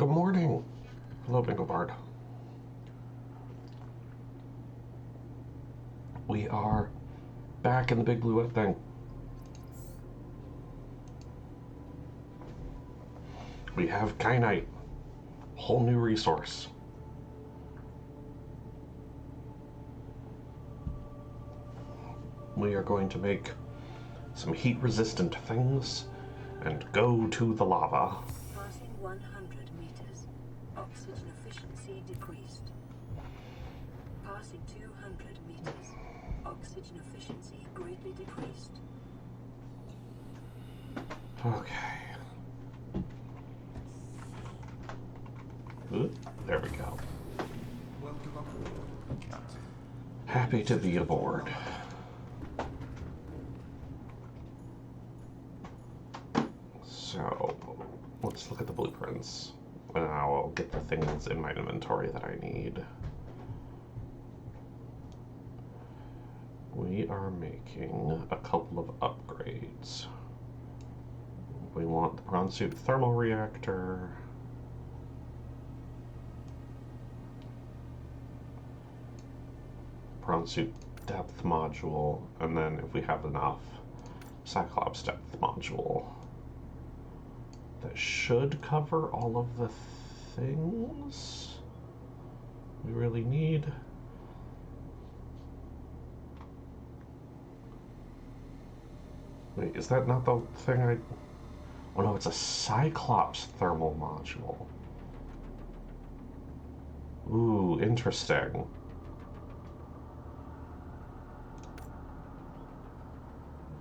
Good morning. Hello, Bingo Bard. We are back in the big blue thing. We have kyanite, whole new resource. We are going to make some heat-resistant things and go to the lava. Passing 100 meters. Oxygen efficiency decreased. Passing 200 meters. Oxygen efficiency greatly decreased. Okay. Ooh, there we go. Welcome aboard, Captain. Happy to be aboard. So, let's look at the blueprints. Now I'll get the things in my inventory that I need. We are making a couple of upgrades. We want the prawn suit thermal reactor. Prawn suit depth module, and then if we have enough, Cyclops depth module. That should cover all of the things we really need. Wait, is that not the thing I... Oh no, it's a Cyclops thermal module. Ooh, interesting.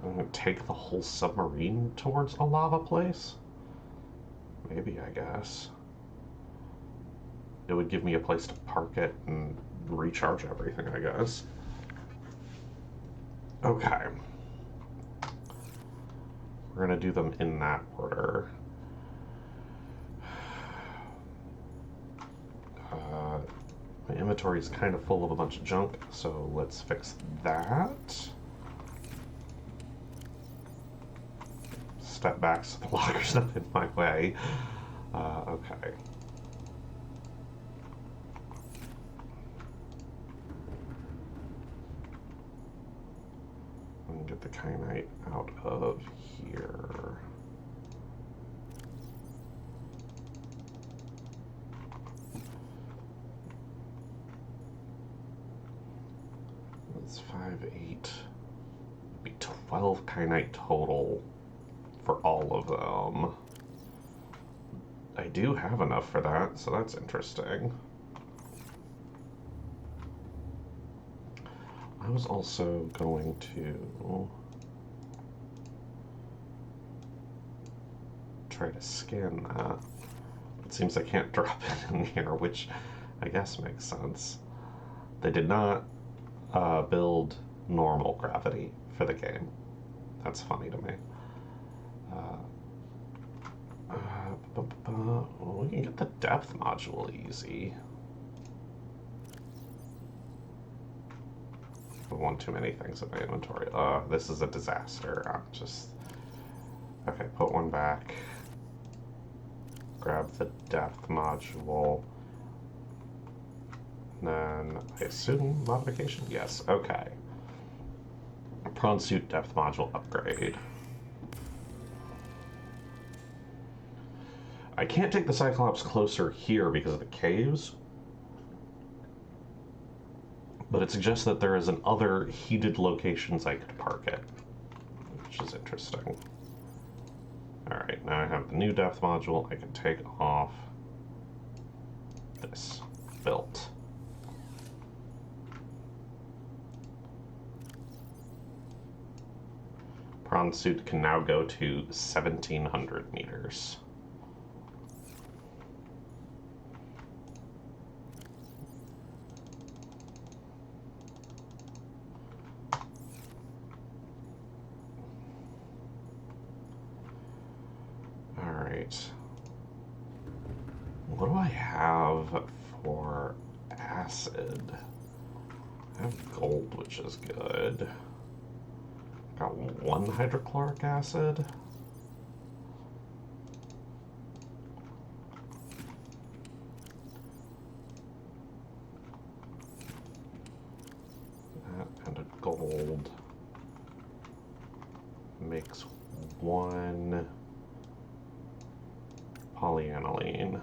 I'm gonna take the whole submarine towards a lava place? Maybe, I guess. It would give me a place to park it and recharge everything, I guess. Okay. We're gonna do them in that order. My inventory is kind of full of a bunch of junk, so let's fix that. Step back so the locker's not in my way. Okay. And get the kyanite out of here. That's 5, 8. It'd be 12 kyanite total for all of them. I do have enough for that, so that's interesting. I was also going to try to scan that. It seems I can't drop it in here, which I guess makes sense. They did not build normal gravity for the game. That's funny to me. We can get the depth module easy. One too many things in my inventory. This is a disaster. I'm just... Okay, put one back. Grab the depth module. Then, I assume modification? Yes, okay. Prawn suit depth module upgrade. I can't take the Cyclops closer here because of the caves, but it suggests that there is an other heated locations I could park it, which is interesting. Alright, now I have the new depth module. I can take off this built. Prawn suit can now go to 1,700 meters. What do I have for acid? I have gold, which is good. Got 1 hydrochloric acid. 1 polyaniline.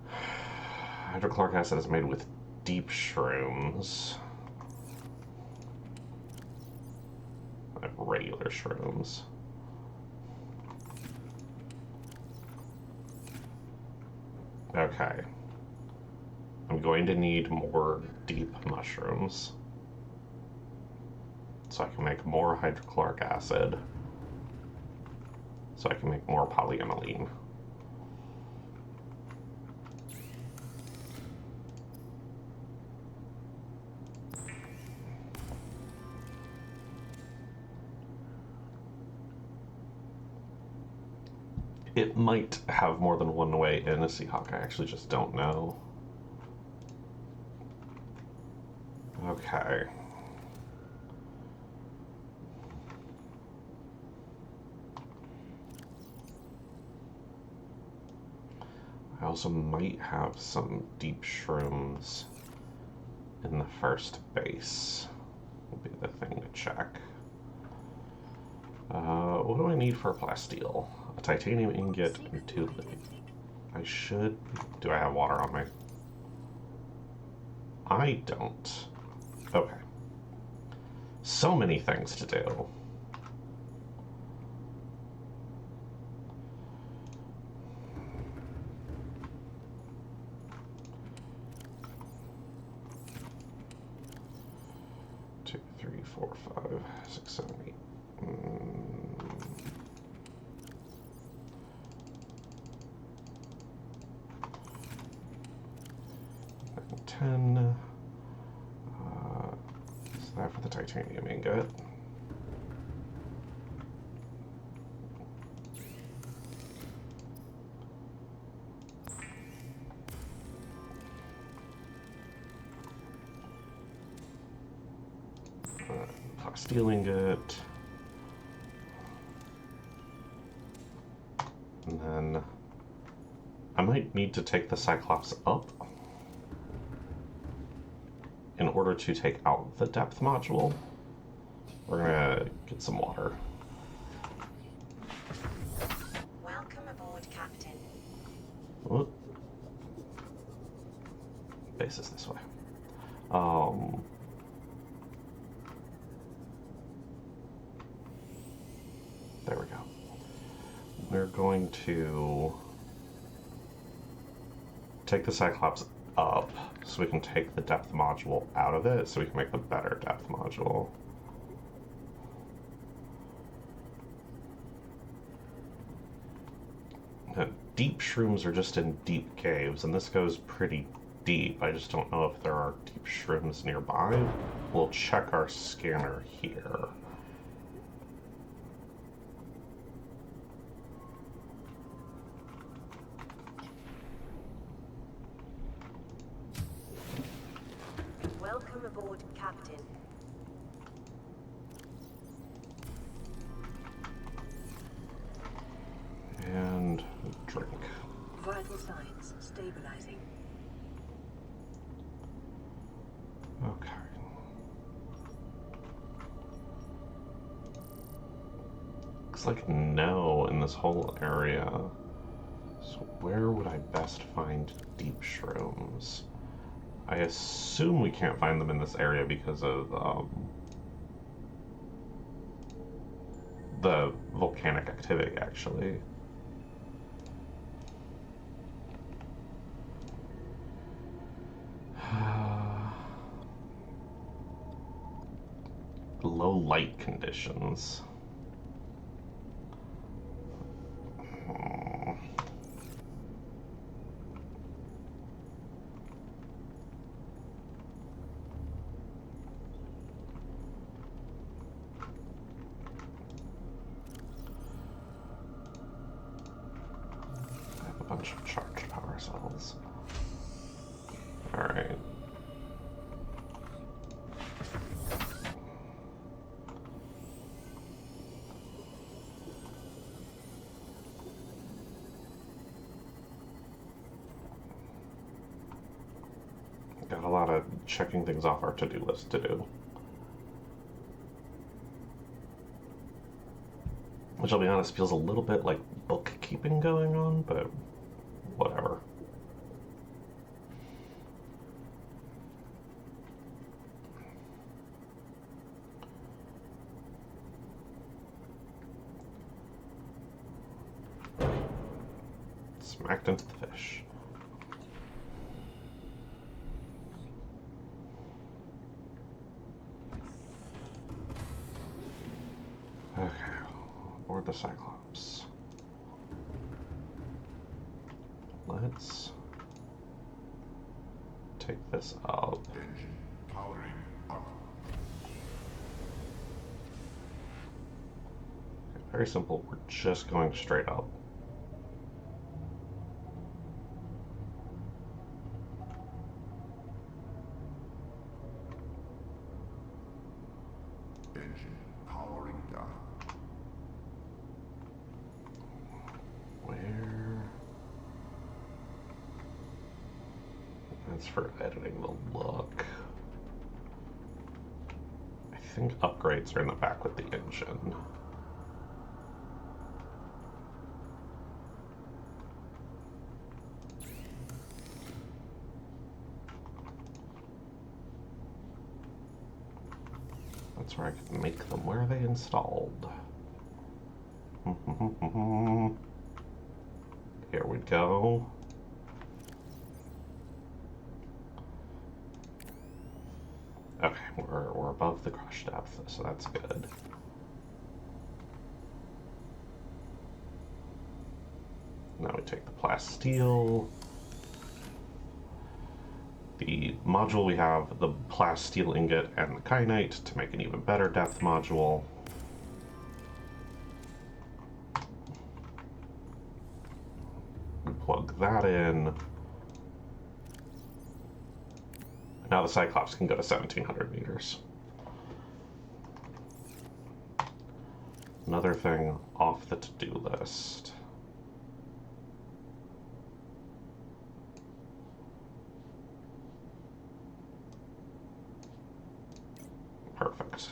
Hydrochloric acid is made with deep shrooms. Like regular shrooms. Okay. I'm going to need more deep mushrooms so I can make more hydrochloric acid, so I can make more polyaniline. It might have more than one way in a Seahawk, I actually just don't know. Okay. I also might have some deep shrooms in the first base. Will be the thing to check. What do I need for a plasteel? A titanium ingot and 2 lithium. I should... Do I have water on me? I don't. Okay. So many things to do. Two, three, 4, 5, 6, 7, 8. 10. So that for the titanium ingot. Plasteel ingot. And then I might need to take the Cyclops up in order to take out the depth module. We're gonna get some water. Welcome aboard, Captain. Whoop. Base is this way. There we go. We're going to take the Cyclops up so we can take the depth module out of it so we can make the better depth module. Deep shrooms are just in deep caves, and this goes pretty deep. I just don't know if there are deep shrooms nearby. We'll check our scanner here. Welcome aboard, Captain. And drink. Vital signs stabilizing. Okay. Looks like no in this whole area. So where would I best find deep shrooms? I assume we can't find them in this area because of the volcanic activity, actually. Low light conditions. I have a bunch of charged power cells. All right. Got a lot of checking things off our to-do list to do. Which, I'll be honest, feels a little bit like bookkeeping going on, but whatever. Smacked into the fish. Okay, board the Cyclops. Let's take this up. Engine powering up. Very simple, we're just going straight up. Engine powering down. Where? That's for editing the look. I think upgrades are in the back with the engine. That's where I can make them. Where are they installed? Here we go. Okay, we're above the crush depth, so that's good. Now we take the plasteel. The module we have, the plasteel ingot and the kyanite to make an even better depth module. We plug that in. Now the Cyclops can go to 1700 meters. Another thing off the to-do list. Perfect.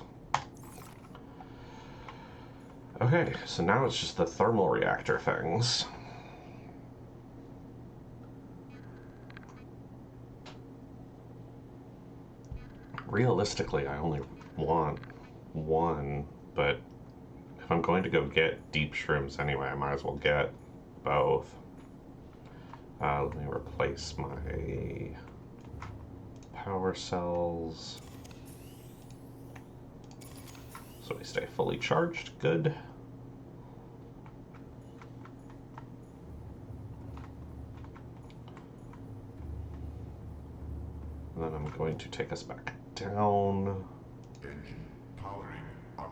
Okay, so now it's just the thermal reactor things. Realistically, I only want one, but if I'm going to go get deep shrooms anyway, I might as well get both. Let me replace my power cells. So we stay fully charged, good. And then I'm going to take us back down. Engine powering up.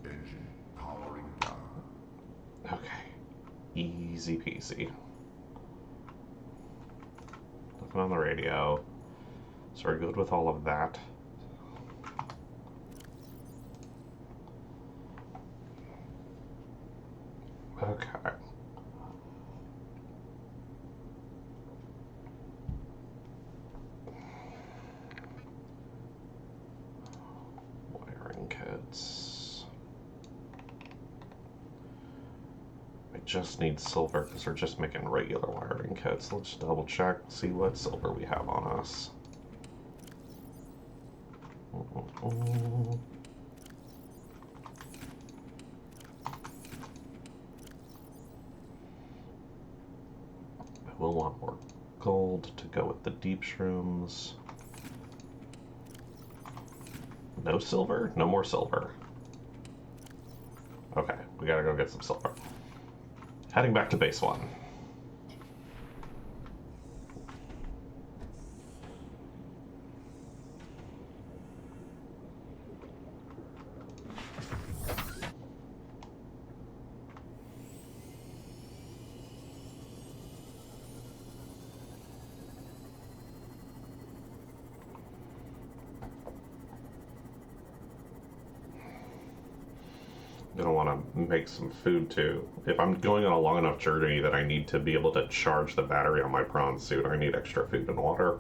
Engine powering down. Okay, easy peasy. Nothing on the radio. So we're good with all of that. Okay. Wiring kits. I just need silver because we're just making regular wiring kits. Let's double check, see what silver we have on us. I will want more gold to go with the deep shrooms. No silver? No more silver. Okay, we gotta go get some silver. Heading back to base one. going to want to make some food too. If I'm going on a long enough journey that I need to be able to charge the battery on my prawn suit, I need extra food and water.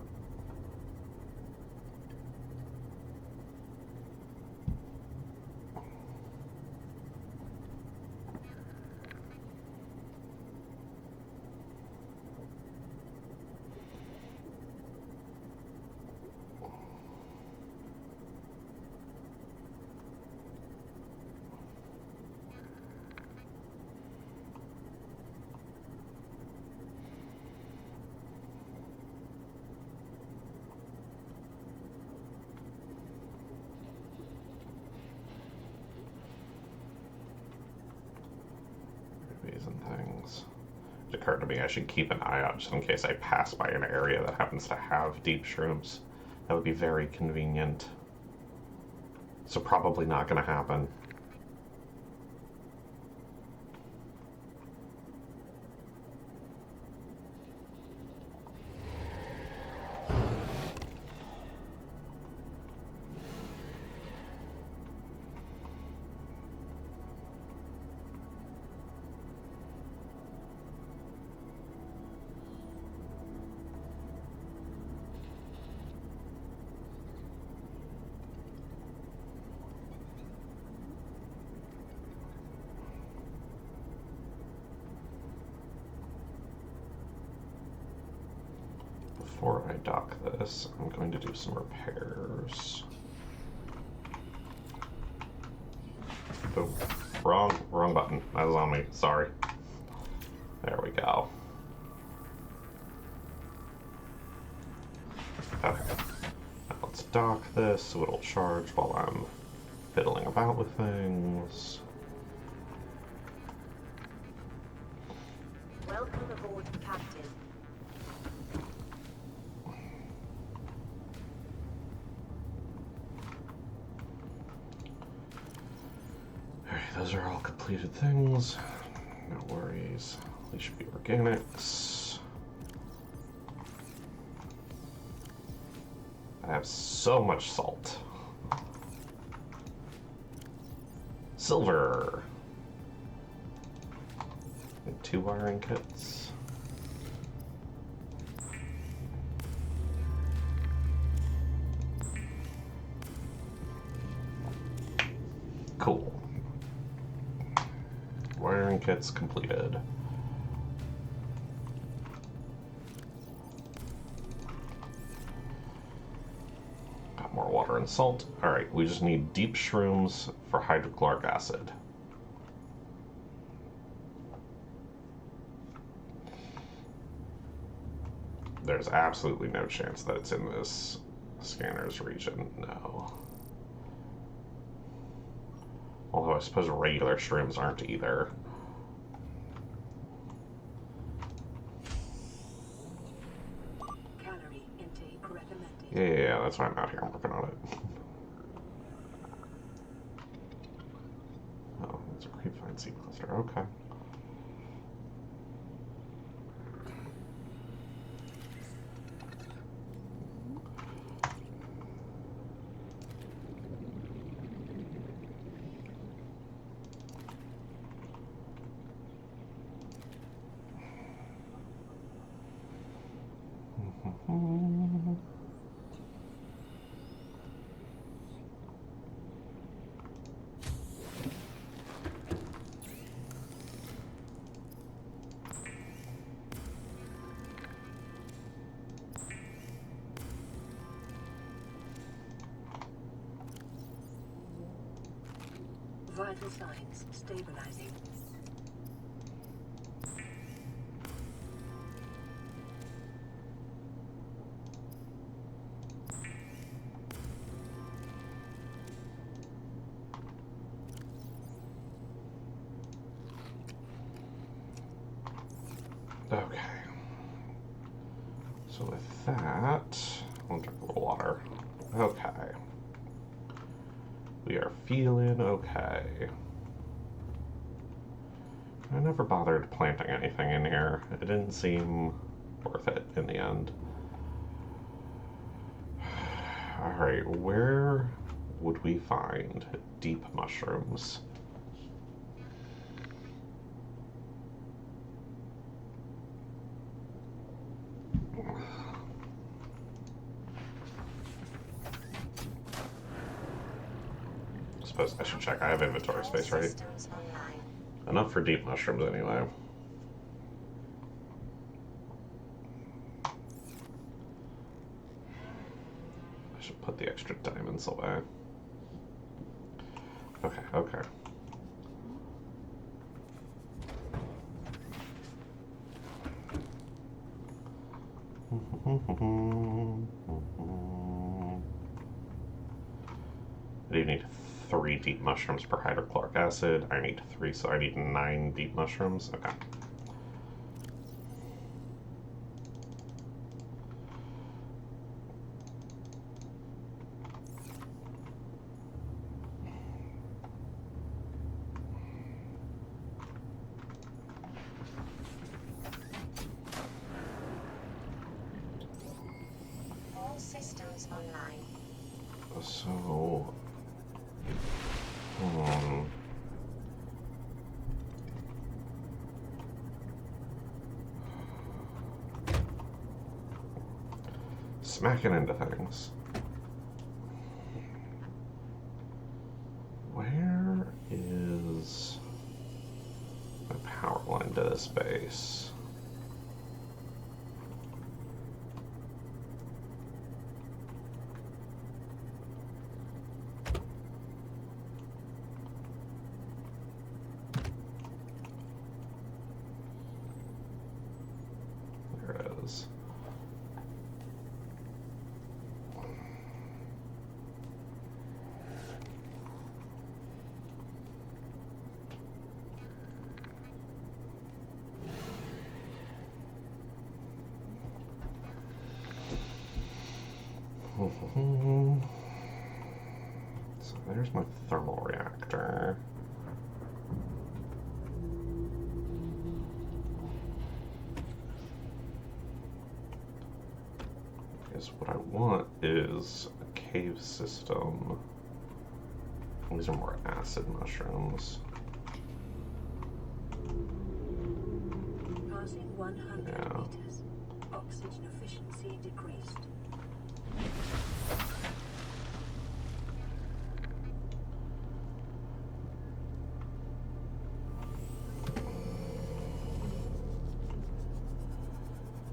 And things. It occurred to me I should keep an eye out just in case I pass by an area that happens to have deep shrooms. That would be very convenient. So probably not going to happen. Before I dock this, I'm going to do some repairs. Oh, wrong button. That was on me. Sorry. There we go. Okay. Now let's dock this so it'll charge while I'm fiddling about with things. Welcome aboard, Captain. Those are all completed things. No worries. These should be organics. I have so much salt. Silver. And 2 wiring kits. Cool. Wiring kits completed. Got more water and salt. Alright, we just need deep shrooms for hydrochloric acid. There's absolutely no chance that it's in this scanner's region, no. Although I suppose regular shrooms aren't either. Calorie intake recommended. Yeah, that's why I'm out here. I'm working on it. Oh, it's a grapevine seed cluster. Okay. Vital signs stabilizing. Okay. So with that, I'll drink a little water. Okay. We are feeling okay. I never bothered planting anything in here. It didn't seem worth it in the end. Alright, where would we find deep mushrooms? suppose I should check. I have inventory space, right? Systems online. Enough for deep mushrooms anyway. I should put the extra diamonds away. Okay, okay. I do need 3 deep mushrooms per hydrochloric acid. I need 3, so I need 9 deep mushrooms. Okay. All systems online. So, smacking into things. Where is my power line to this base? There it is. So there's my thermal reactor. Because what I want is a cave system. These are more acid mushrooms. Passing 100 Yeah. meters. Oxygen efficiency decreased.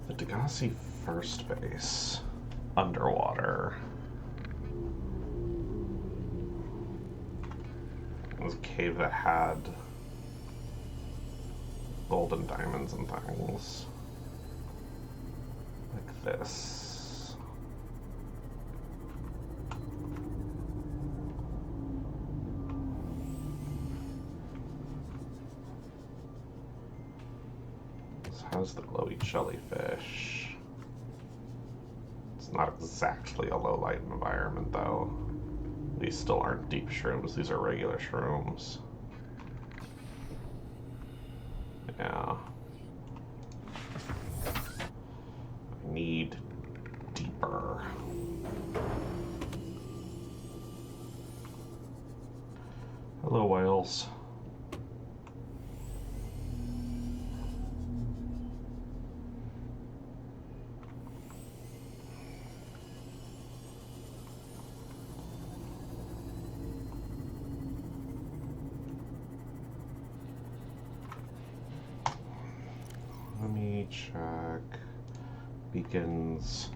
The Degassi first base, underwater. It was a cave that had gold and diamonds and things. Like this. This has the glowy jellyfish. It's not exactly a low light environment though. These still aren't deep shrooms, these are regular shrooms. Yeah. I need deeper. Hello, whales. Let me check beacons.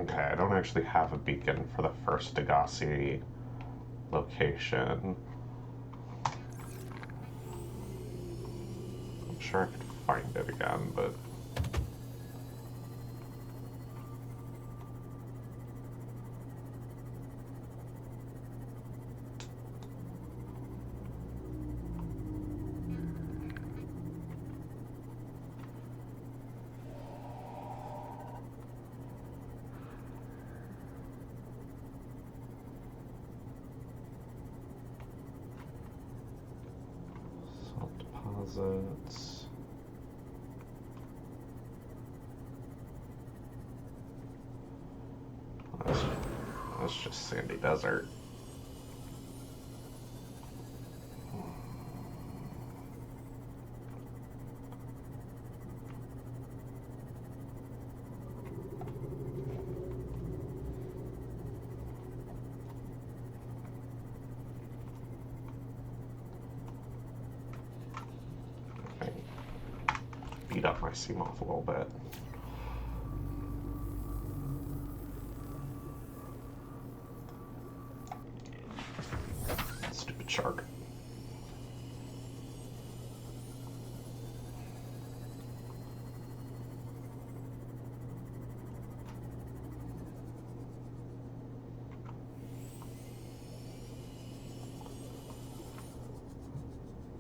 Okay, I don't actually have a beacon for the first Degassi location. I'm sure I could find it again, but salt deposits. That's just sandy desert. speed up my Seamoth a little bit. Stupid shark.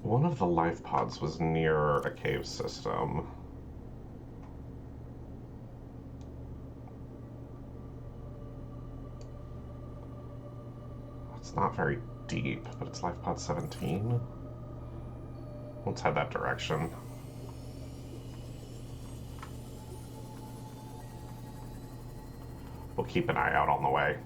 One of the life pods was near a cave system. It's not very deep, but it's life pod 17. Let's head that direction. We'll keep an eye out on the way.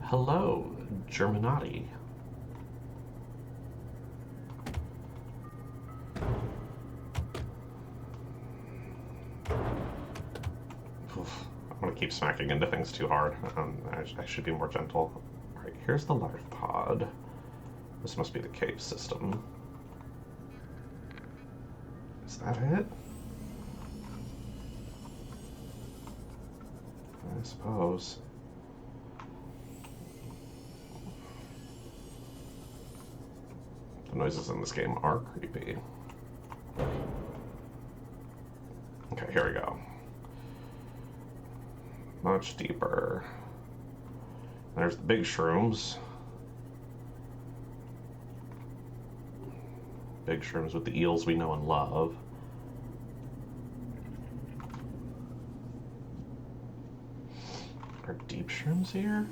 Hello, Germinati. Oof, I'm gonna keep smacking into things too hard. I should be more gentle. Alright, here's the life pod. This must be the cave system. Is that it? I suppose. The noises in this game are creepy. Okay, here we go. Much deeper. There's the big shrooms. Big shrooms with the eels we know and love. Are deep shrooms here?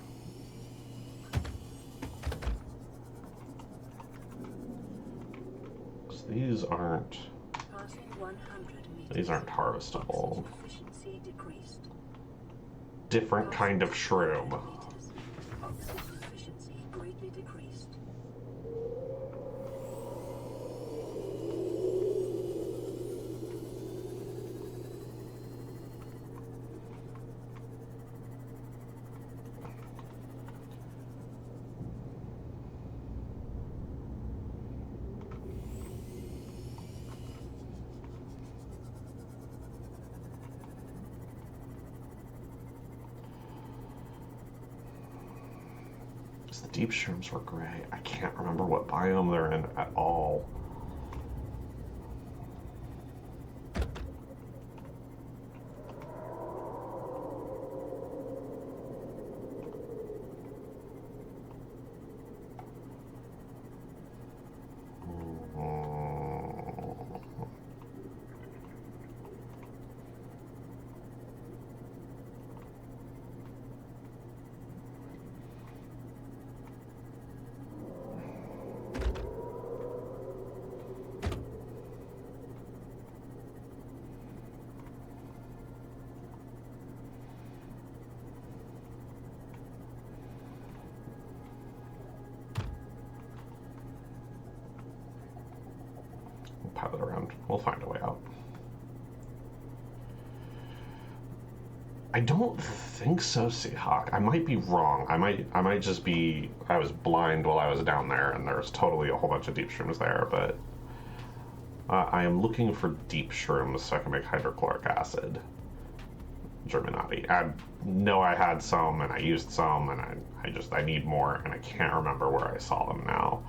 These aren't harvestable. Different kind of shroom. Oxygen efficiency greatly decreased. The deep shrooms were gray. I can't remember what biome they're in at all. Pilot around. We'll find a way out. I don't think so, Seahawk. I might be wrong. I might just be. I was blind while I was down there, and there was totally a whole bunch of deep shrooms there. But I am looking for deep shrooms so I can make hydrochloric acid. Germinati. I know I had some, and I used some, and I need more, and I can't remember where I saw them now.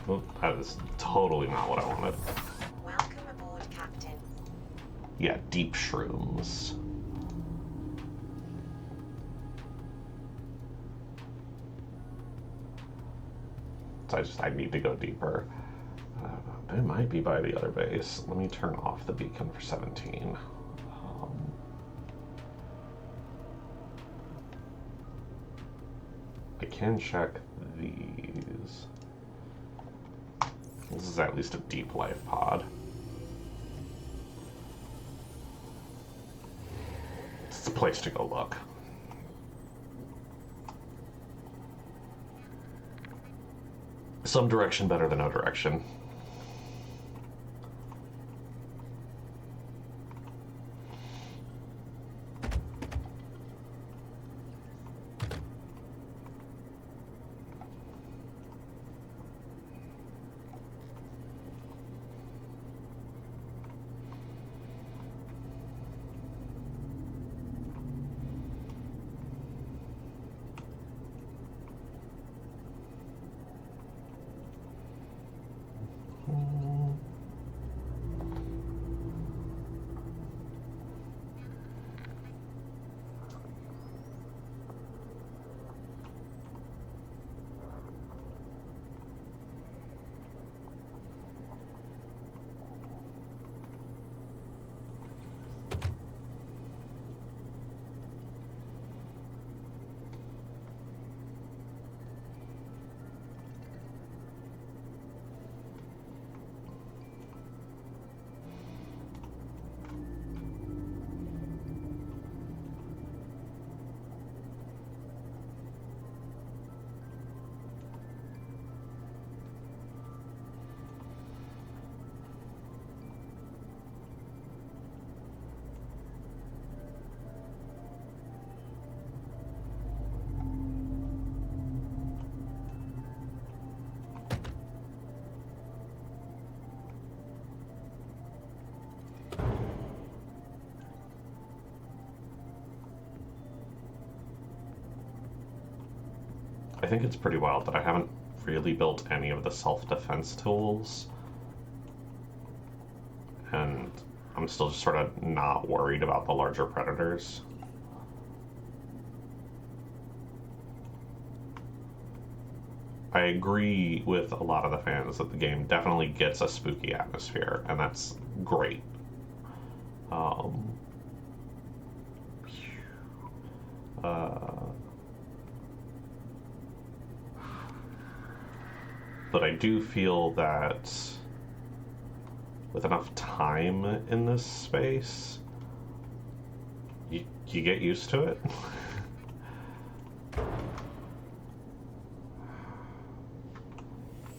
Oh, that is totally not what I wanted. Welcome aboard, Captain. Yeah, deep shrooms. So I need to go deeper. They might be by the other base. Let me turn off the beacon for 17. I can check these. This is at least a deep life pod. It's the place to go look. Some direction better than no direction. I think it's pretty wild that I haven't really built any of the self-defense tools. And I'm still just sort of not worried about the larger predators. I agree with a lot of the fans that the game definitely gets a spooky atmosphere, and that's great. But I do feel that with enough time in this space, you get used to it.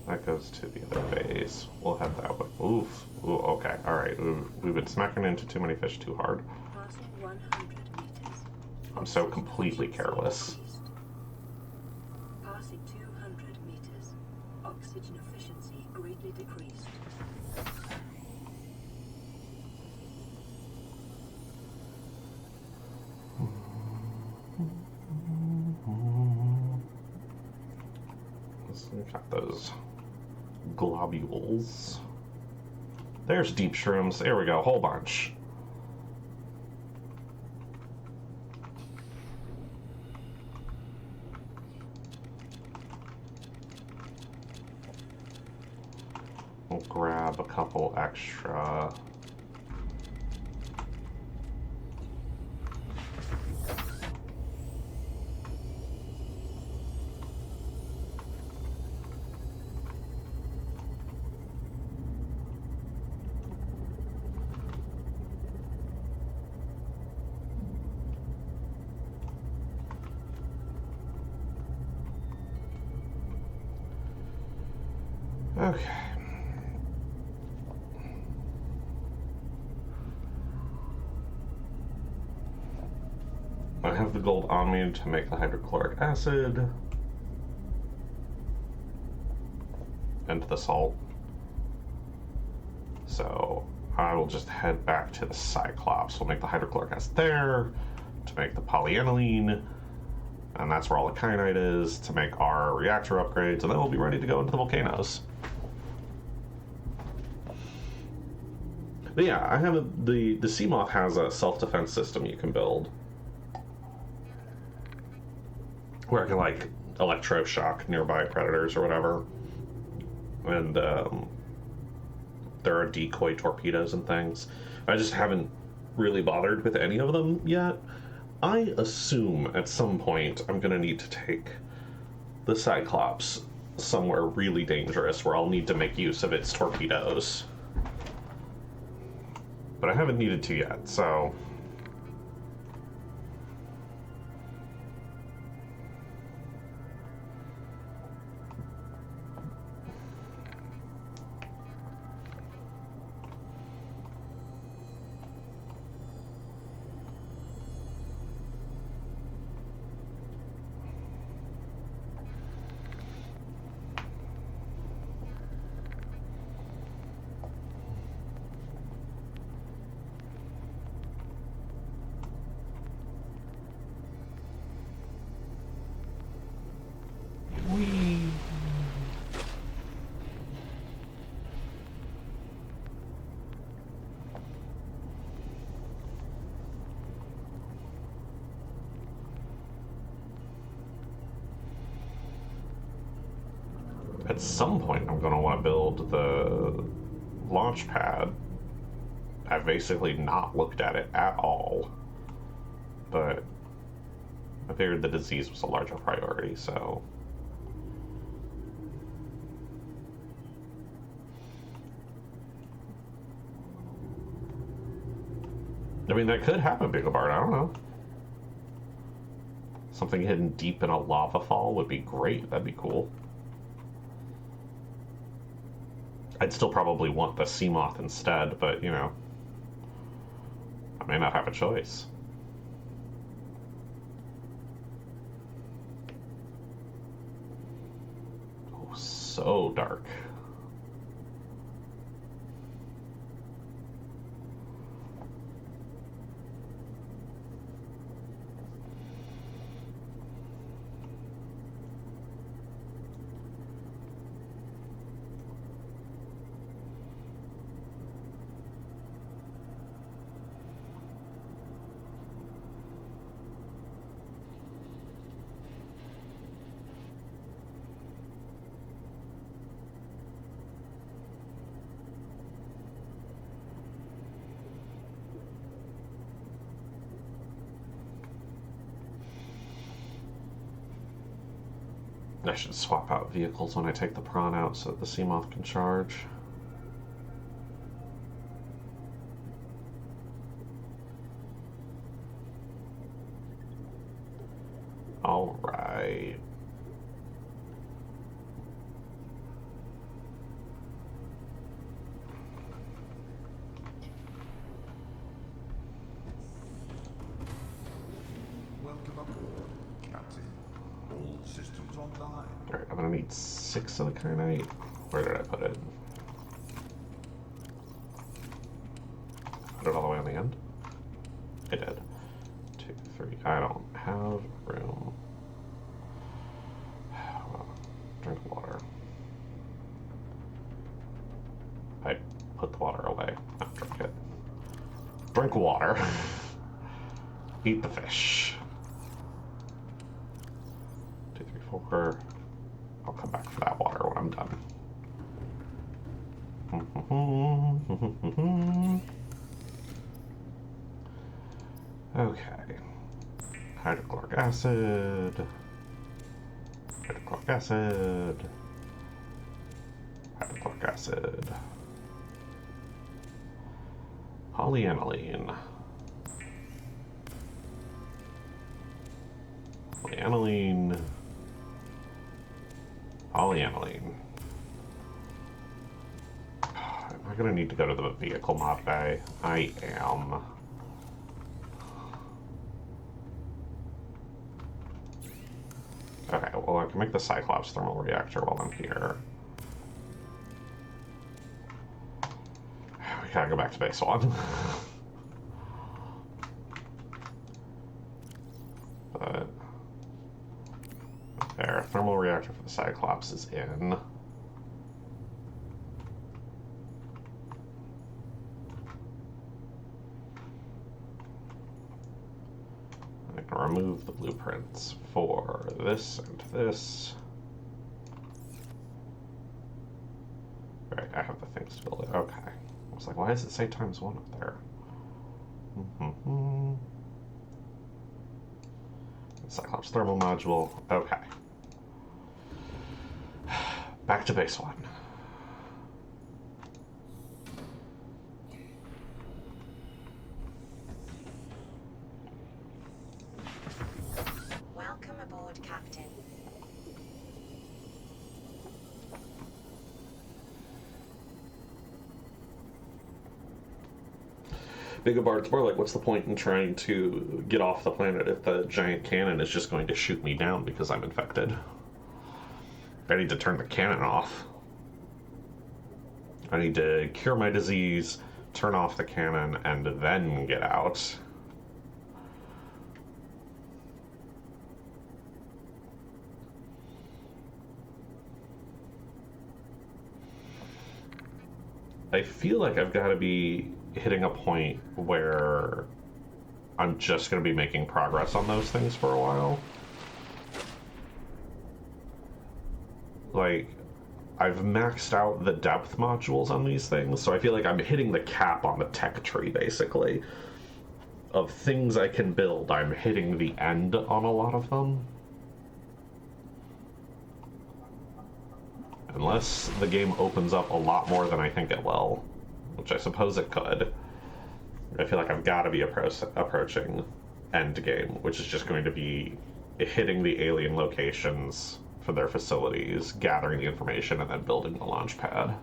That goes to the other base. We'll head that way. Oof. Ooh, okay. Alright. We've been smacking into too many fish too hard. Passing 100 meters. I'm so completely careless. Passing 200 meters. Oxygen efficiency greatly decreased. We've got those globules. There's deep shrooms. There we go. A whole bunch. We'll grab a couple extra. Okay. I have the gold on me to make the hydrochloric acid and the salt. So I will just head back to the Cyclops. We'll make the hydrochloric acid there to make the polyaniline, and that's where all the kyanite is to make our reactor upgrades, and then we'll be ready to go into the volcanoes. But yeah, I have the Seamoth has a self-defense system you can build where I can like electroshock nearby predators or whatever, and there are decoy torpedoes and things. I just haven't really bothered with any of them yet. I assume at some point I'm gonna need to take the Cyclops somewhere really dangerous where I'll need to make use of its torpedoes. But I haven't needed to yet, so... At some point, I'm going to want to build the launch pad. I've basically not looked at it at all, but I figured the disease was a larger priority, so... I mean, that could happen, Bigobard, I don't know. Something hidden deep in a lava fall would be great, that'd be cool. I'd still probably want the Seamoth instead, but, you know, I may not have a choice. Oh, so dark. I should swap out vehicles when I take the prawn out so that the Seamoth can charge. All right. Welcome aboard, Captain. All systems online. Alright, I'm gonna need 6 of the kyanite. Where did I put it? Put it all the way on the end? I did. 2, 3. I don't have room. Well, drink water. I put the water away. Not drink it. Drink water. Eat the fish. 2, 3, 4. I'll come back for that water when I'm done. Okay. Hydrochloric acid. Hydrochloric acid. Hydrochloric acid. Polyaniline. Polyaniline. Polyaniline. I'm gonna need to go to the vehicle mod bay. I am. Okay, well I can make the Cyclops thermal reactor while I'm here. We gotta go back to base 1. But there, thermal reactor for the Cyclops is in. I can remove the blueprints for this and this. Right, I have the things to build it. Okay. I was like, why does it say ×1 up there? Cyclops thermal module. Okay. Back to base 1. Welcome aboard, Captain. Bigabard's more like, what's the point in trying to get off the planet if the giant cannon is just going to shoot me down because I'm infected? I need to turn the cannon off. I need to cure my disease, turn off the cannon, and then get out. I feel like I've got to be hitting a point where I'm just going to be making progress on those things for a while. Like, I've maxed out the depth modules on these things, so I feel like I'm hitting the cap on the tech tree, basically. Of things I can build, I'm hitting the end on a lot of them. Unless the game opens up a lot more than I think it will, which I suppose it could. I feel like I've got to be approaching endgame, which is just going to be hitting the alien locations for their facilities, gathering the information, and then building the launch pad.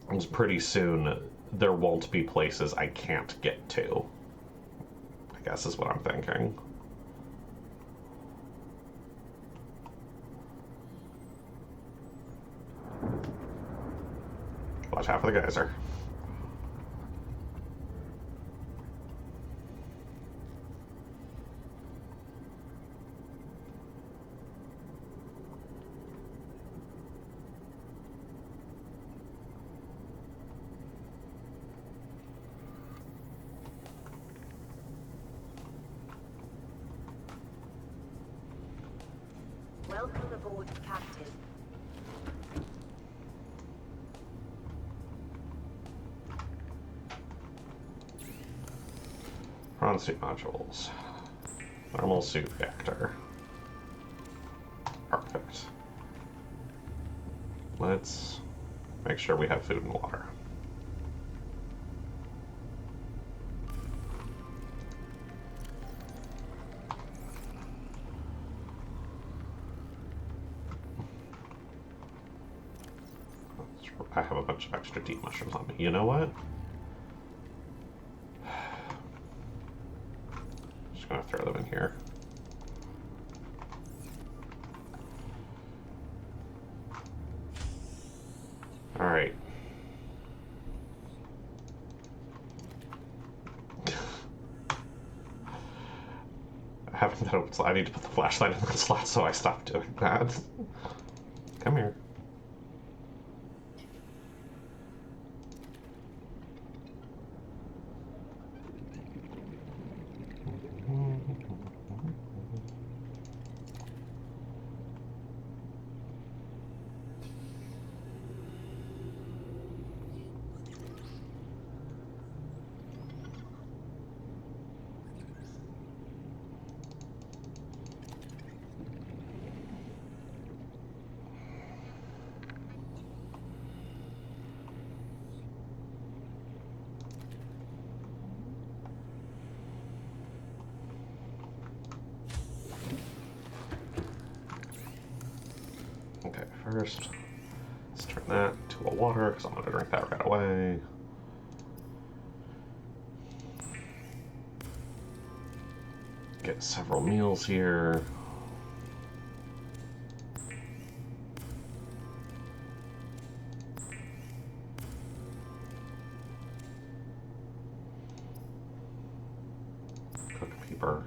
Because pretty soon, there won't be places I can't get to, I guess is what I'm thinking. Watch out for the geyser. Welcome aboard, Captain. Prawn suit modules. Thermal suit reactor. Perfect. Let's make sure we have food and water. I have a bunch of extra deep mushrooms on me. You know what? Just gonna throw them in here. All right. I haven't that open slot. I need to put the flashlight in that slot, so I stopped doing that. Come here. first. Let's turn that to a water because I'm going to drink that right away. Get several meals here. Cook a peeper.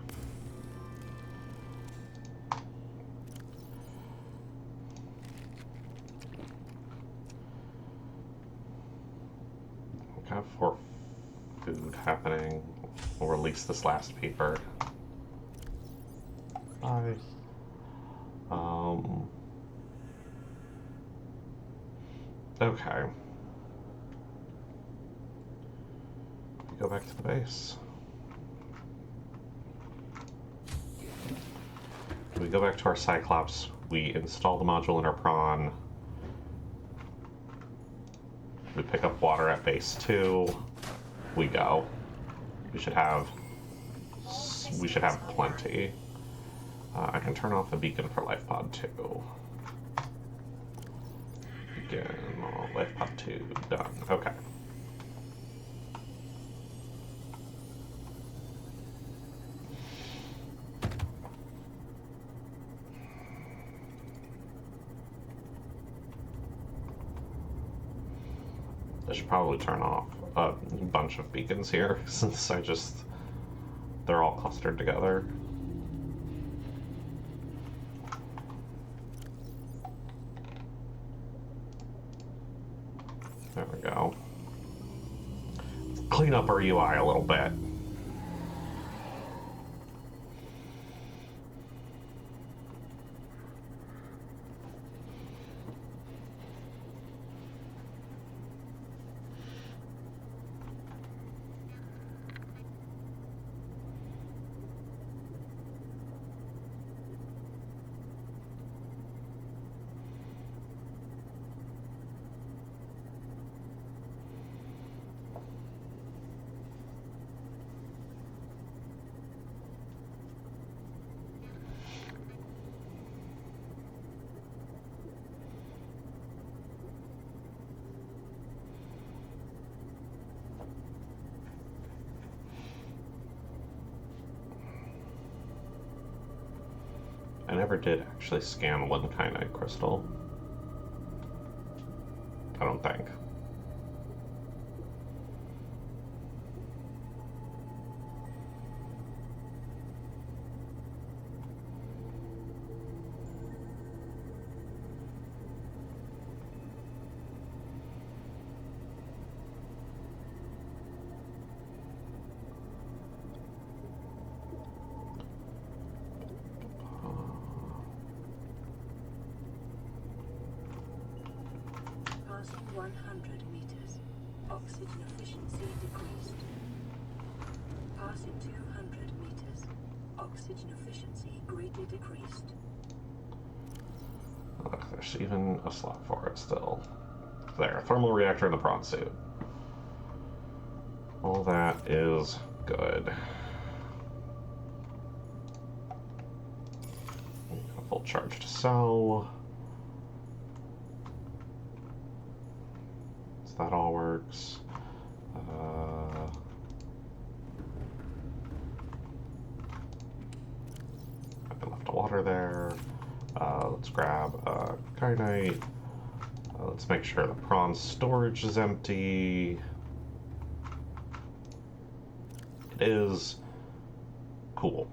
Got 4 food happening. We'll release this last peeper. Bye. Okay. Go back to the base. We go back to our Cyclops. We install the module in our prawn. We pick up water at base 2. We go. We should have plenty. I can turn off the beacon for life pod 2. Beacon, life pod 2, done. Okay. I should probably turn off a bunch of beacons here since they're all clustered together. There we go. Let's clean up our UI a little bit. I never did actually scan one kyanite crystal. I don't think. Passing 100 meters. Oxygen efficiency decreased. Passing 200 meters. Oxygen efficiency greatly decreased. Look, there's even a slot for it still. There, thermal reactor in the prawn suit. All that is good. A full charge to sell. So that all works. I left a water there. Let's grab kyanite. Let's make sure the prawn storage is empty. It is. Cool.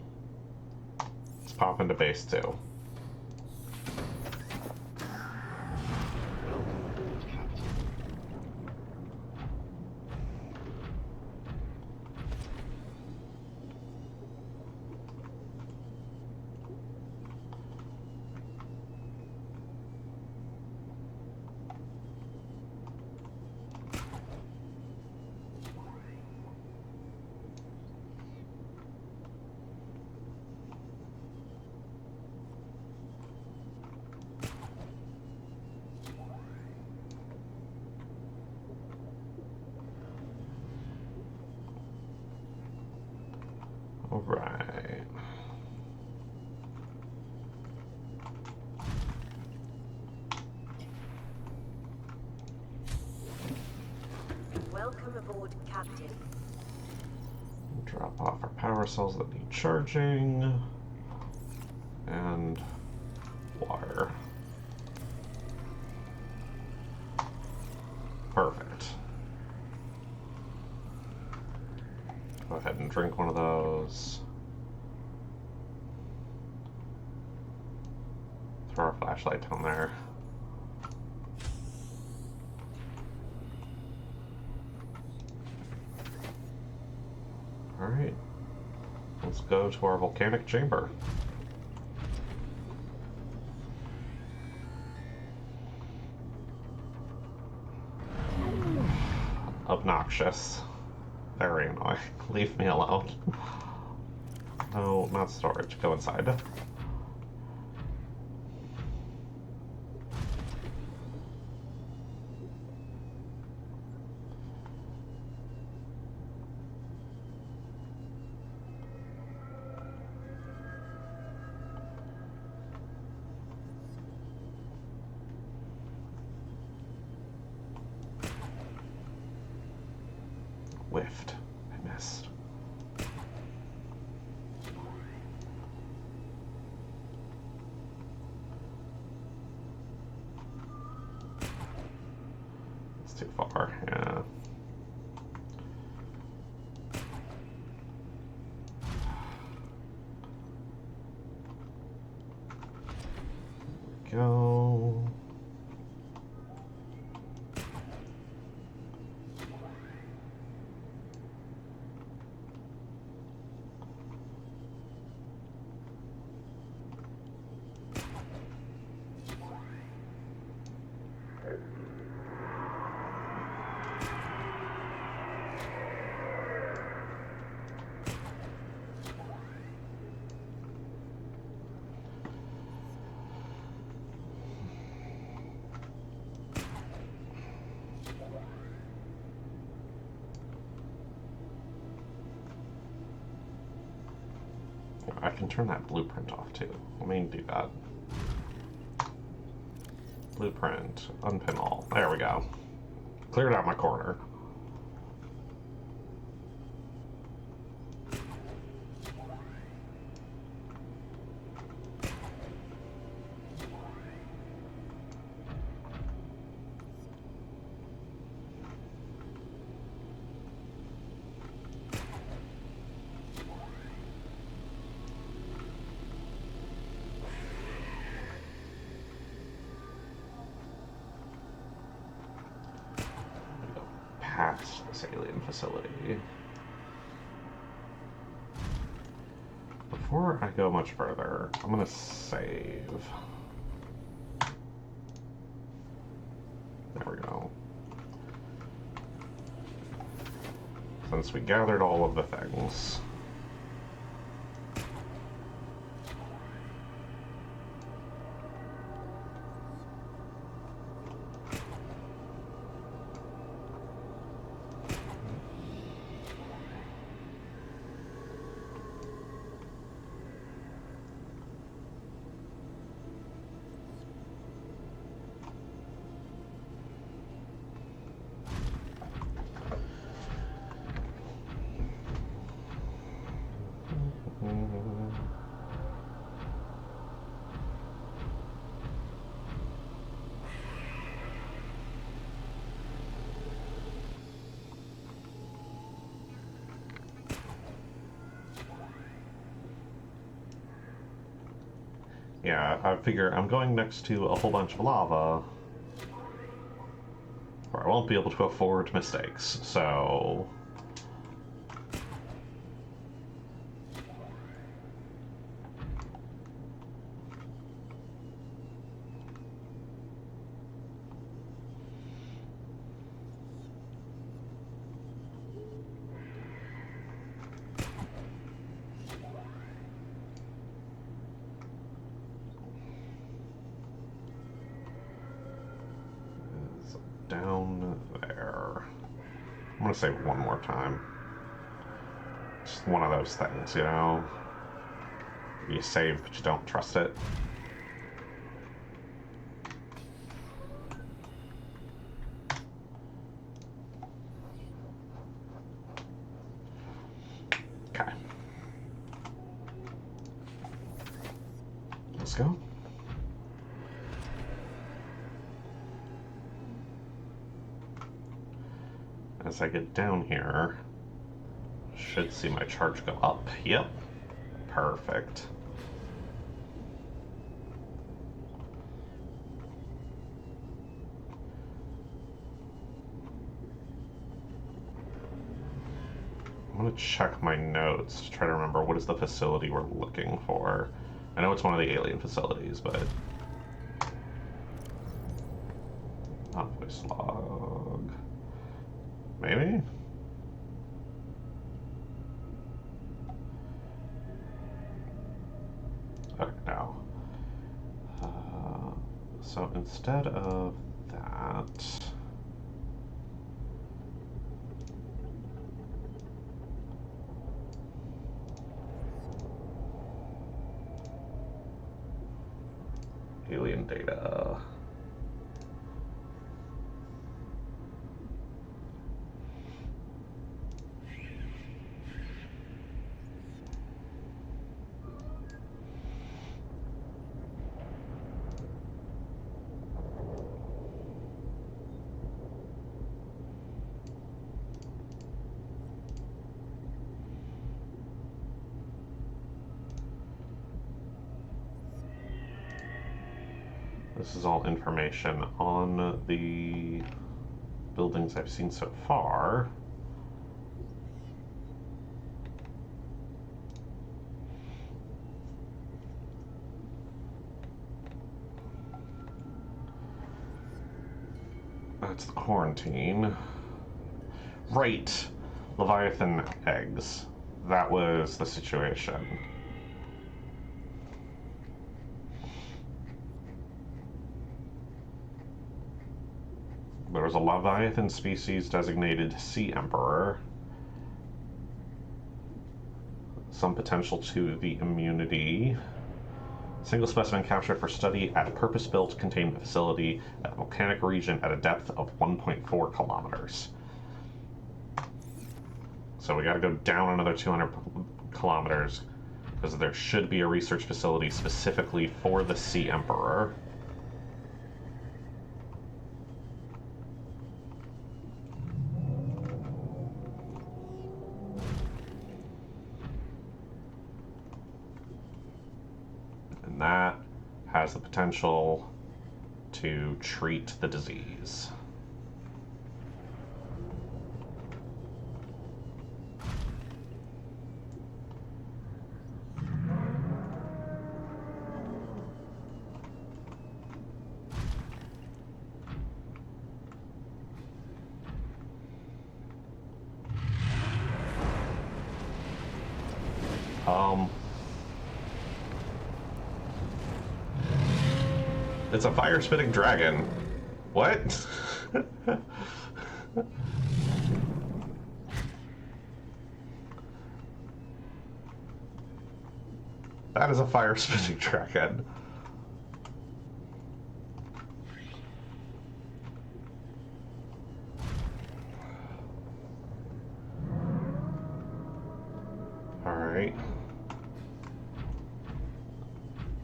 Let's pop into base 2. All right. aboard, Captain. Drop off our power cells that need charging. And water. Perfect. Go ahead and drink one of those. Throw our flashlight down there. Alright. Let's go to our volcanic chamber. Obnoxious. Very annoying. Leave me alone. No, not storage. Go inside. Whiffed. I missed. It's too far, yeah. There we go. I can turn that blueprint off too. Let me do that. Blueprint, unpin all. There we go. Cleared out my corner. Past this alien facility. Before I go much further, I'm gonna save. There we go. Since we gathered all of the things. Yeah, I figure I'm going next to a whole bunch of lava where I won't be able to afford mistakes, so... down there. I'm gonna say one more time. Just one of those things, you know? You save, but you don't trust it. Let's go. As I get down here, should see my charge go up. Yep. Perfect. I'm going to check my notes to try to remember what is the facility we're looking for. I know it's one of the alien facilities, but... not voice log. Maybe? Okay, now. So instead of that... alien data. This is all information on the buildings I've seen so far. That's the quarantine. Right! Leviathan eggs. That was the situation. There was a Leviathan species designated Sea Emperor. Some potential to the immunity. Single specimen captured for study at purpose-built containment facility at a volcanic region at a depth of 1.4 kilometers. So we gotta go down another 200 kilometers because there should be a research facility specifically for the Sea Emperor. And that has the potential to treat the disease. It's a fire-spitting dragon. What? That is a fire-spitting dragon. Alright.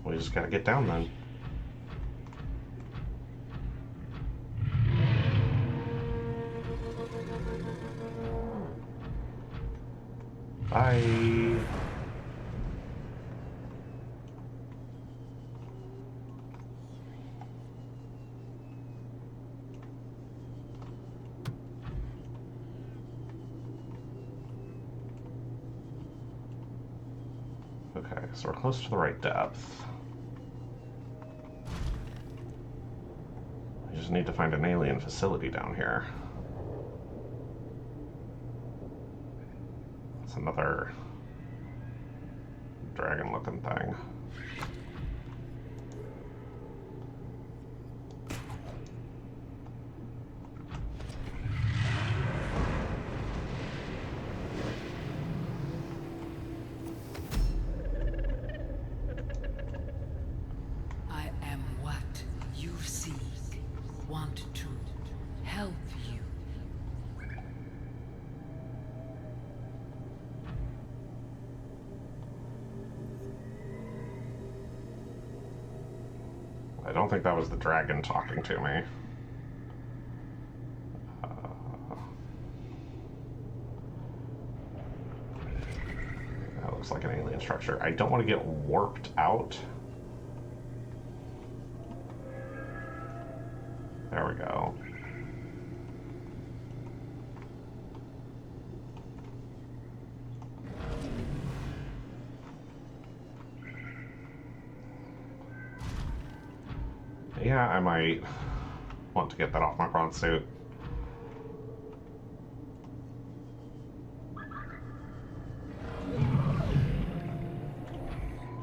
We just gotta get down then. Bye. Okay, so we're close to the right depth. We just need to find an alien facility down here. It's another dragon-looking thing. I am what you seek. Want to help you. I don't think that was the dragon talking to me. That looks like an alien structure. I don't want to get warped out. There we go. Yeah, I might want to get that off my prawn suit.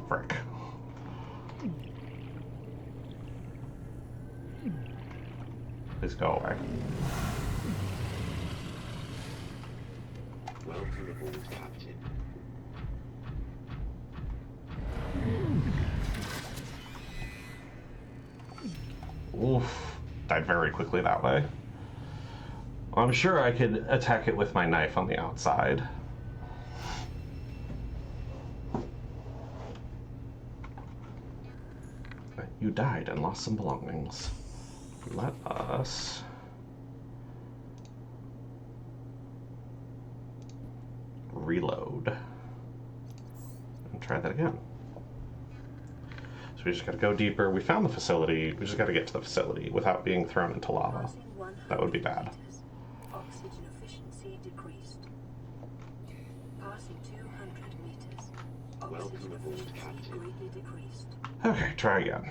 Frick. Please go away. Welcome aboard, Captain. Oof. Died very quickly that way. I'm sure I could attack it with my knife on the outside. You died and lost some belongings. Let us... reload. And try that again. So we just gotta go deeper. We found the facility. We just gotta get to the facility without being thrown into lava. Passing 100 That would be bad. meters. Oxygen efficiency decreased. Passing 200 meters. Oxygen Welcome aboard, efficiency Captain. greatly decreased. Okay, try again.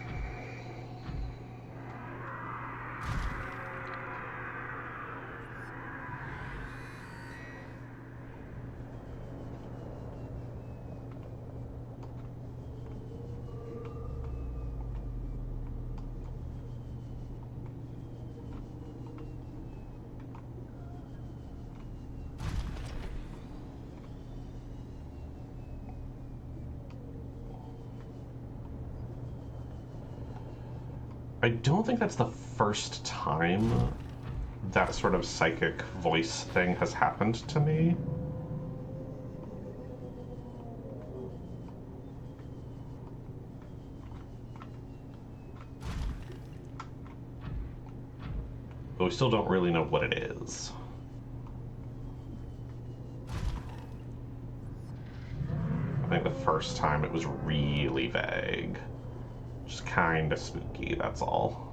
I don't think that's the first time that sort of psychic voice thing has happened to me. But we still don't really know what it is. I think the first time it was really vague. Just kind of spooky, that's all.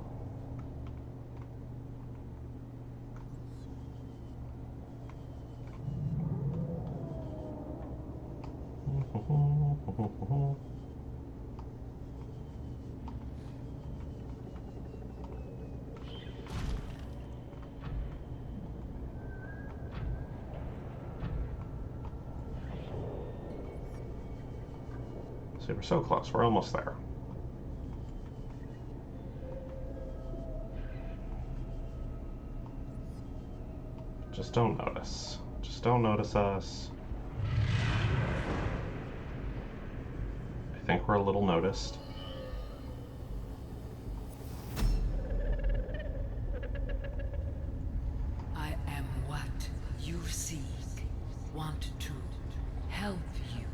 See, we're so close. We're almost there. Just don't notice. Just don't notice us. I think we're a little noticed. I am what you seek. Want to help you.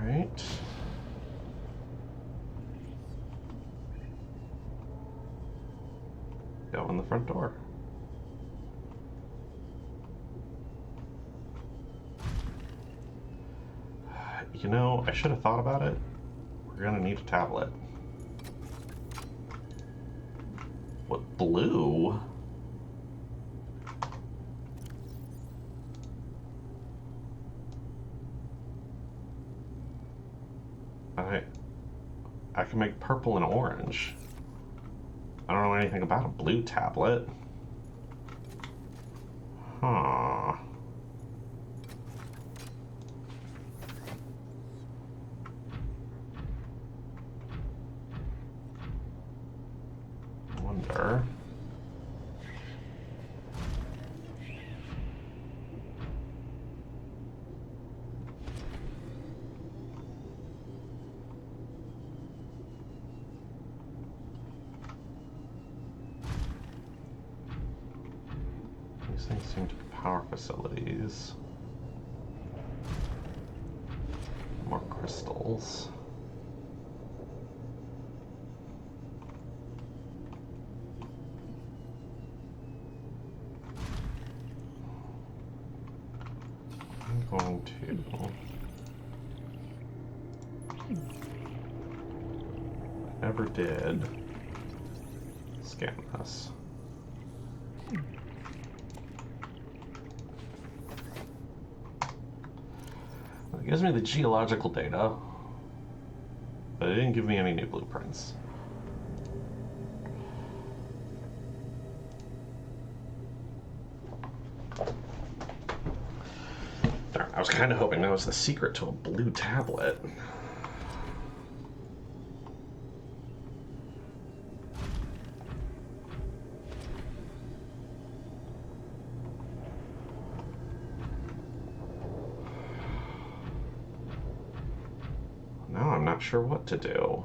Alright. Go in the front door. You know, I should have thought about it. We're gonna need a tablet. What, blue? I can make purple and orange. I don't know anything about a blue tablet. Huh. wonder. These things seem to be power facilities. More crystals. I'm going to... Never did scan this. It gives me the geological data, but it didn't give me any new blueprints. Darn, I was kind of hoping that was the secret to a blue tablet. Now I'm not sure what to do.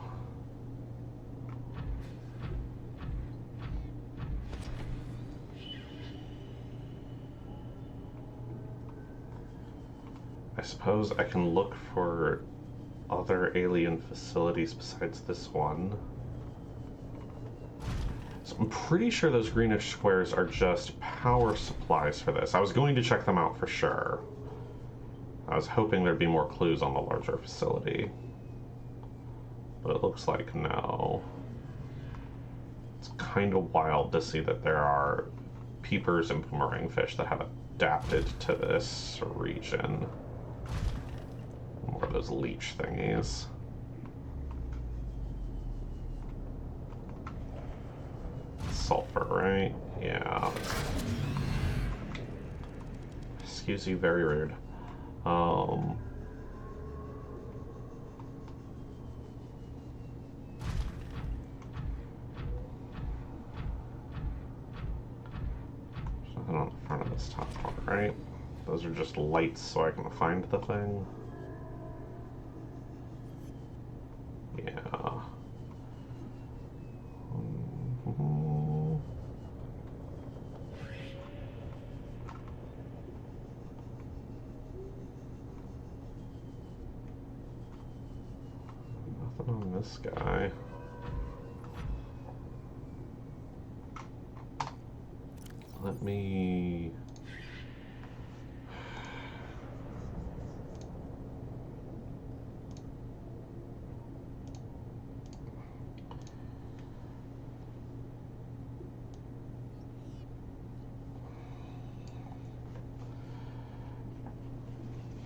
I suppose I can look for other alien facilities besides this one. So I'm pretty sure those greenish squares are just power supplies for this. I was going to check them out for sure. I was hoping there'd be more clues on the larger facility. But it looks like no. It's kind of wild to see that there are peepers and boomerang fish that have adapted to this region. More of those leech thingies. Sulfur, right? Yeah. Excuse you, very rude. There's nothing on the front of this top part, right? Those are just lights so I can find the thing. Yeah. Nothing on this guy. Let me...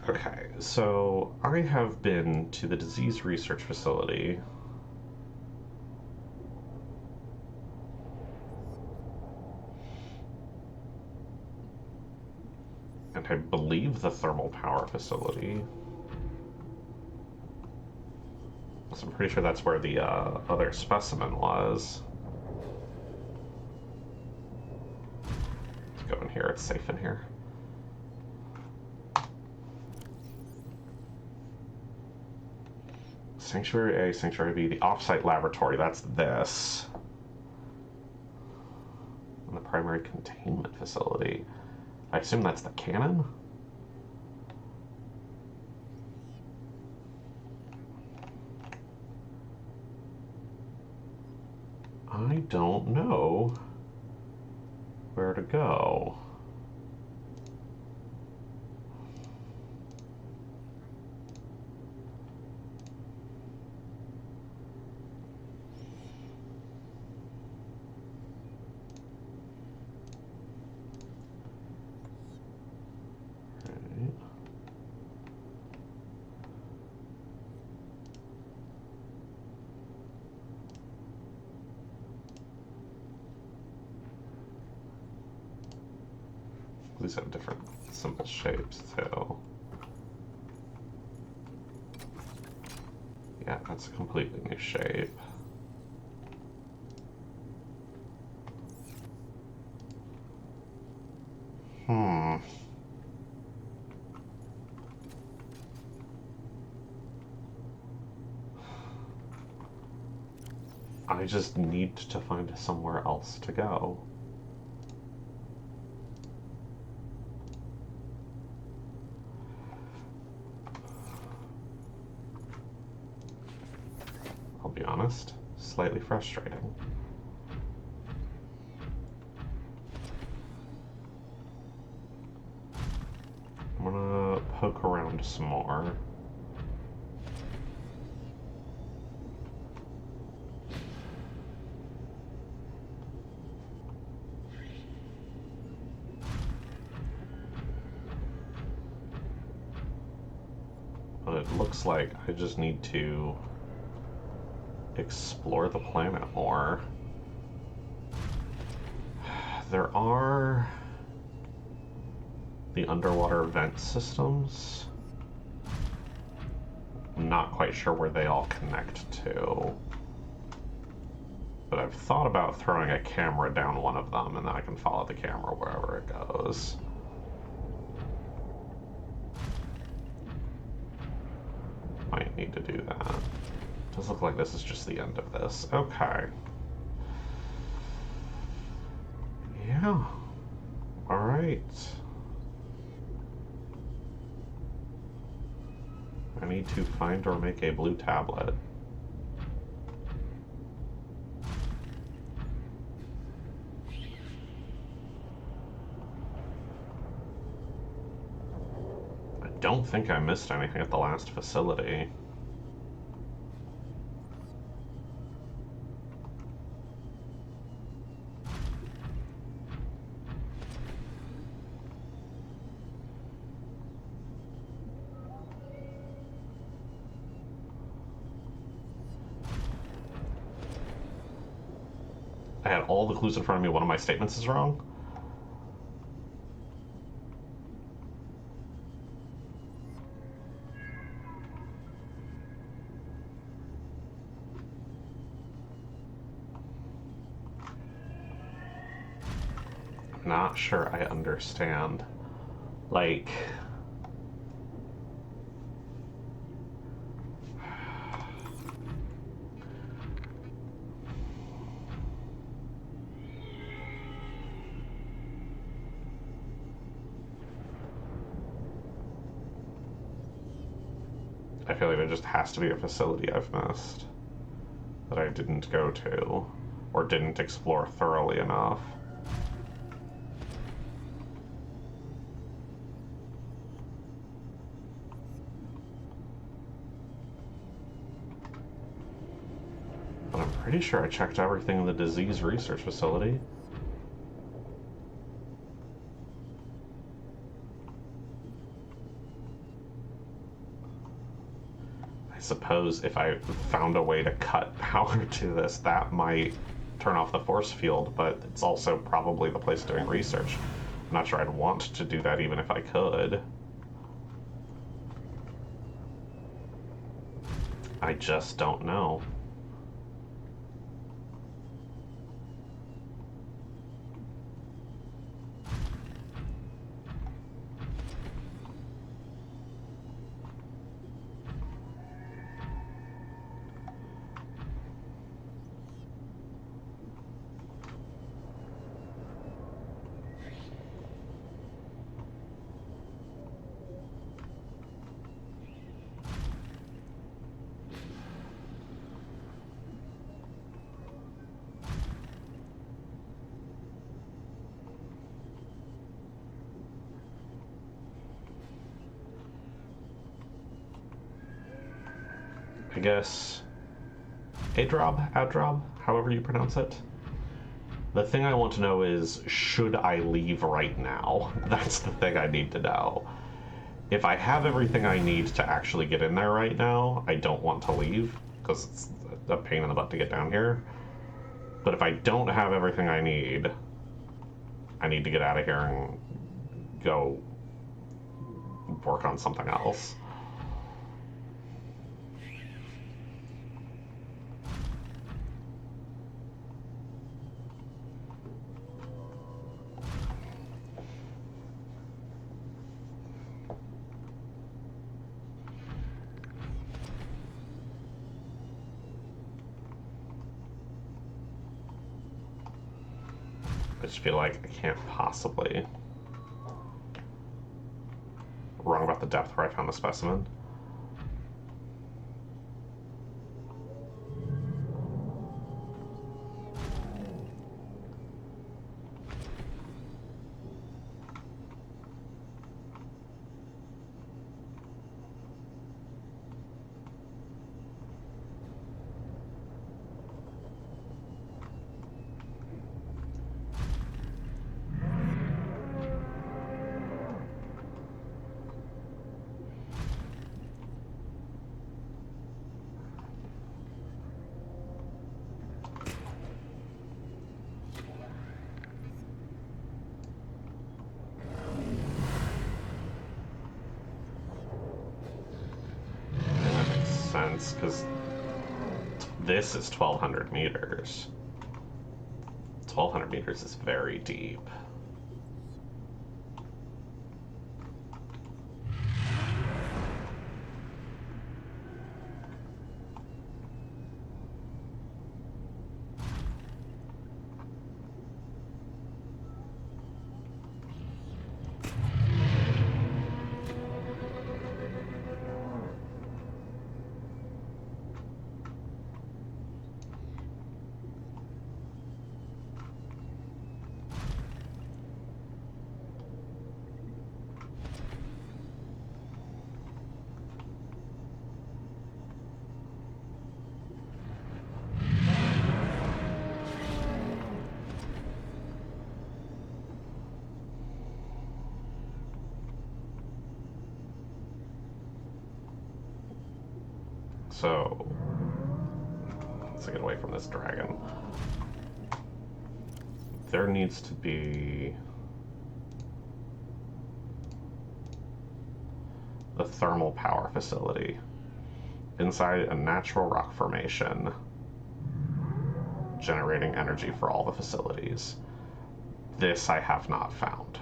Okay, so I have been to the disease research facility. And I believe the thermal power facility. So I'm pretty sure that's where the other specimen was. Let's go in here, it's safe in here. Sanctuary A, Sanctuary B, the offsite laboratory, that's this. And the primary containment facility. I assume that's the cannon? I don't know where to go. These have different simple shapes too. Yeah, that's a completely new shape. I just need to find somewhere else to go. I'll be honest, slightly frustrating. I'm gonna poke around some more. But it looks like I just need to explore the planet more. There are the underwater vent systems. I'm not quite sure where they all connect to. But I've thought about throwing a camera down one of them, and then I can follow the camera wherever it goes. Might need to do that. Does look like this is just the end of this. Okay. Yeah. Alright. I need to find or make a blue tablet. I don't think I missed anything at the last facility. I had all the clues in front of me. One of my statements is wrong. I'm not sure I understand. Like... I feel like there just has to be a facility I've missed that I didn't go to or didn't explore thoroughly enough. But I'm pretty sure I checked everything in the disease research facility. I suppose if I found a way to cut power to this, that might turn off the force field, but it's also probably the place doing research. I'm not sure I'd want to do that even if I could. I just don't know. I guess Adrob, however you pronounce it. The thing I want to know is, should I leave right now? That's the thing I need to know. If I have everything I need to actually get in there right now, I don't want to leave, because it's a pain in the butt to get down here. But if I don't have everything I need to get out of here and go work on something else. just feel like I can't possibly. Wrong about the depth where I found the specimen. Because this is 1,200 meters. 1,200 meters is very deep. So, let's get away from this dragon. There needs to be the thermal power facility inside a natural rock formation, generating energy for all the facilities. This I have not found.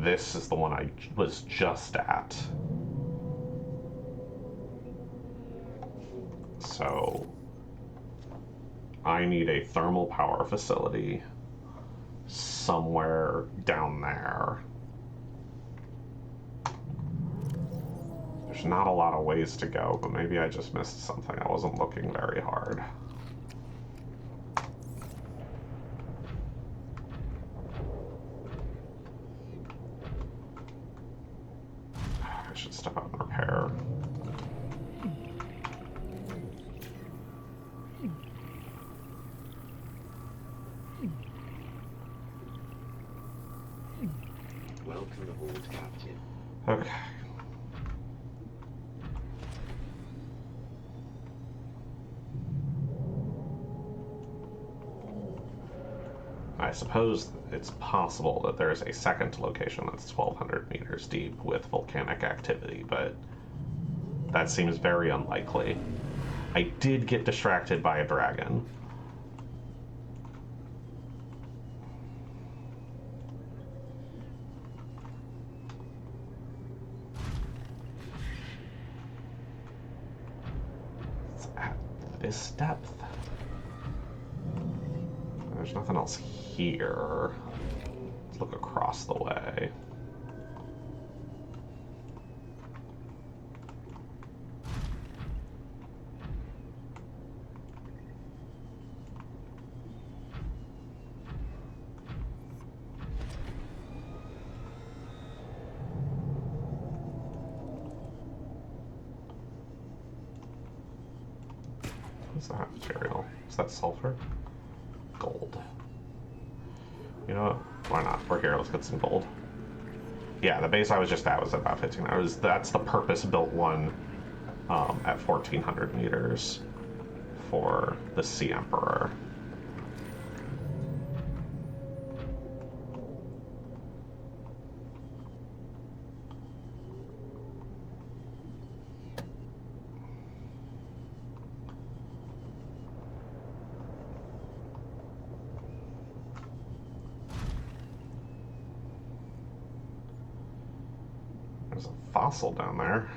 This is the one I was just at. So I need a thermal power facility somewhere down there. There's not a lot of ways to go, but maybe I just missed something. I wasn't looking very hard. I should step out and repair. Welcome aboard, Captain. Okay. I suppose it's possible that there's a second location that's 1,200 meters deep with volcanic activity, but that seems very unlikely. I did get distracted by a dragon. It's at this depth. There's nothing else here. Let's look across the way. What's that material? Is that sulfur? Gold. You know what? Why not? We're here. Let's get some gold. Yeah, the base I was just at was about 1,500. That's the purpose-built one at 1,400 meters for the Sea Emperor. There's a fossil down there.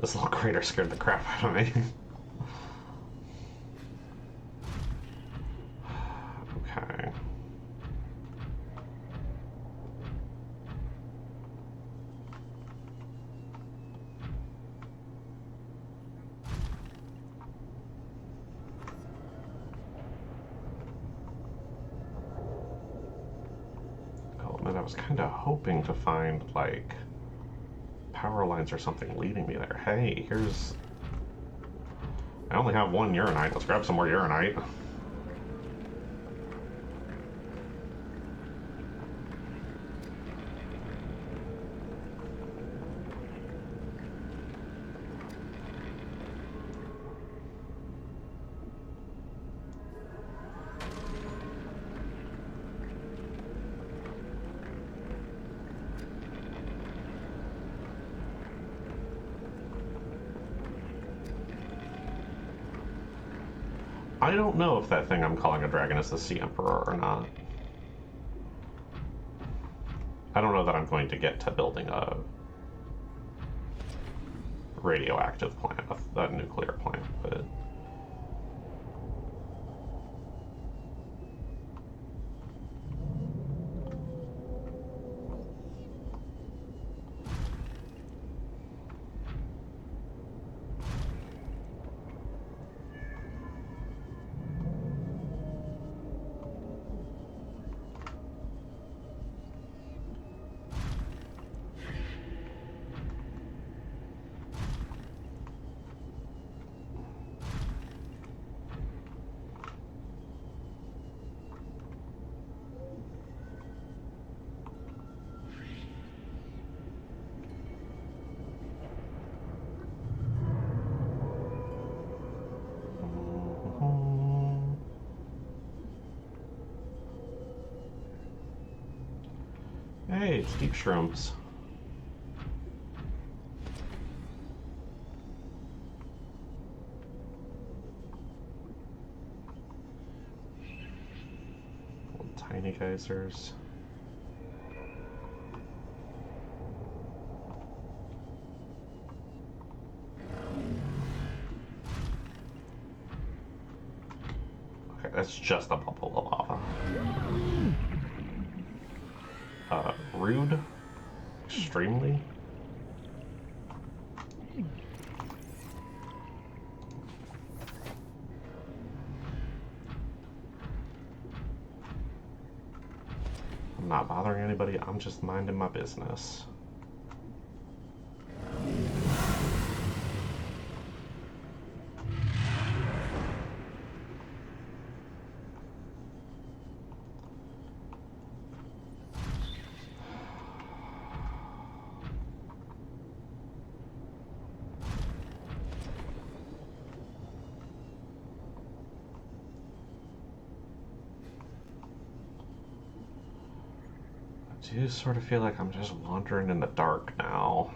This little crater scared the crap out of me. Okay. Oh, man, I was kind of hoping to find, like, power lines or something leading me there. Hey, here's... I only have one uranite. Let's grab some more uranite. I don't know if that thing I'm calling a dragon is the Sea Emperor or not. I don't know that I'm going to get to building a radioactive plant, a nuclear plant, but... Hey, it's deep shrooms. Little tiny geysers. Okay, that's just a bubble of lava. Rude. Extremely. I'm not bothering anybody, I'm just minding my business. I do sort of feel like I'm just wandering in the dark now.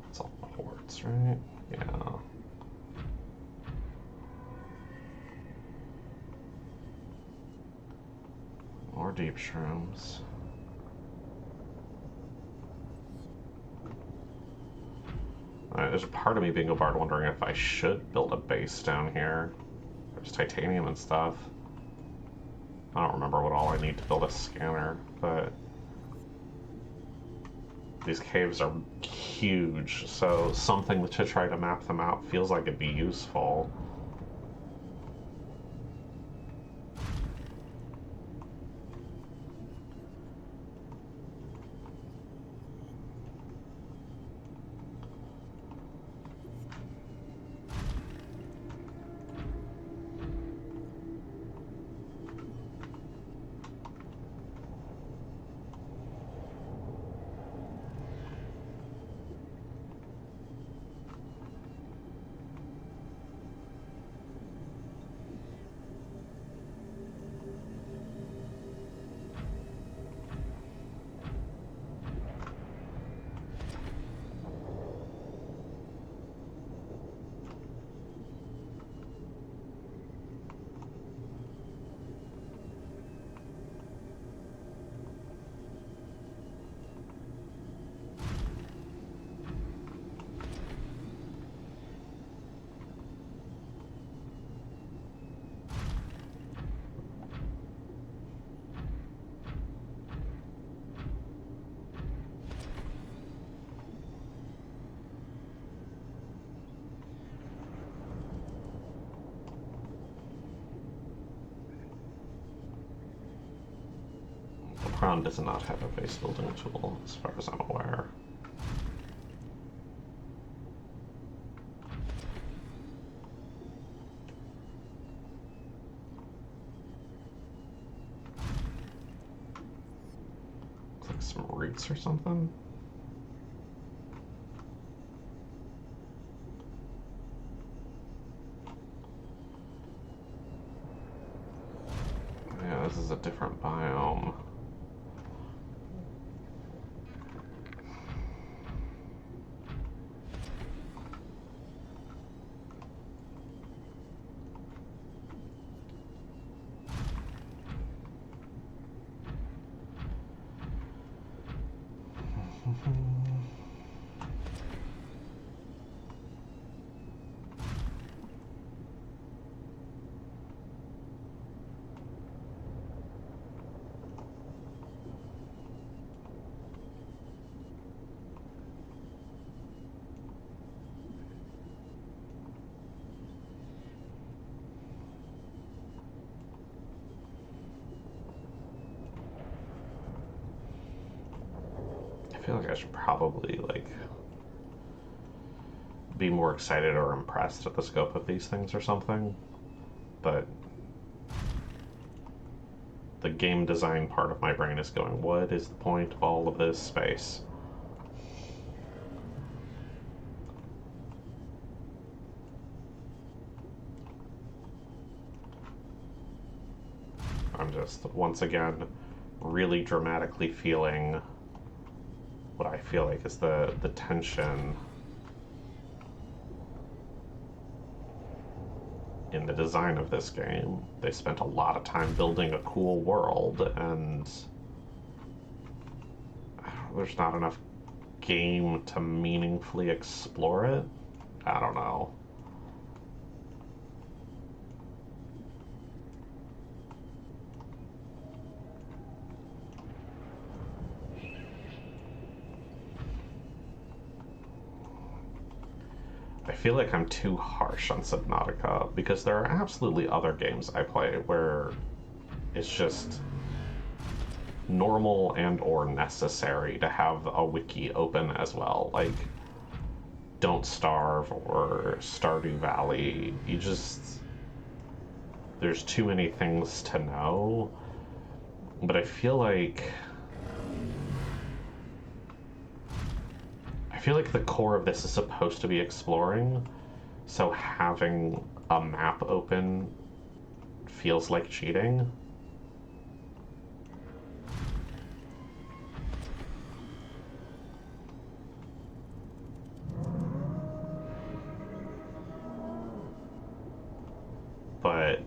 It's all quartz, right? Yeah. More deep shrooms. There's a part of me being a bard wondering if I should build a base down here. There's titanium and stuff. I don't remember what all I need to build a scanner, but these caves are huge, so something to try to map them out feels like it'd be useful. Necron does not have a base building tool, as far as I'm aware. Looks like some roots or something. Yeah, this is a different biome. I feel like I should probably, like, be more excited or impressed at the scope of these things or something, but the game design part of my brain is going, what is the point of all of this space? I'm just, once again, really dramatically feeling what I feel like is the tension in the design of this game. They spent a lot of time building a cool world, and there's not enough game to meaningfully explore it. I don't know. I feel like I'm too harsh on Subnautica, because there are absolutely other games I play where it's just normal and or necessary to have a wiki open as well. Like Don't Starve or Stardew Valley. There's too many things to know. But I feel like the core of this is supposed to be exploring, so having a map open feels like cheating. But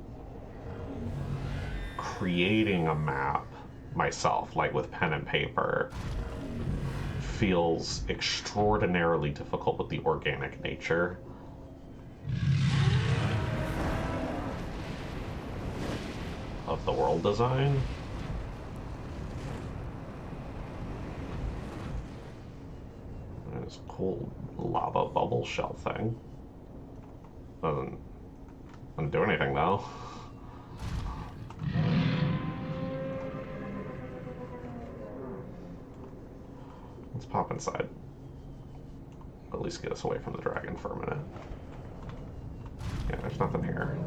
creating a map myself, like with pen and paper, feels extraordinarily difficult with the organic nature of the world design. There's a cool lava bubble shell thing. Doesn't do anything though. Let's pop inside. At least get us away from the dragon for a minute. Yeah, there's nothing here.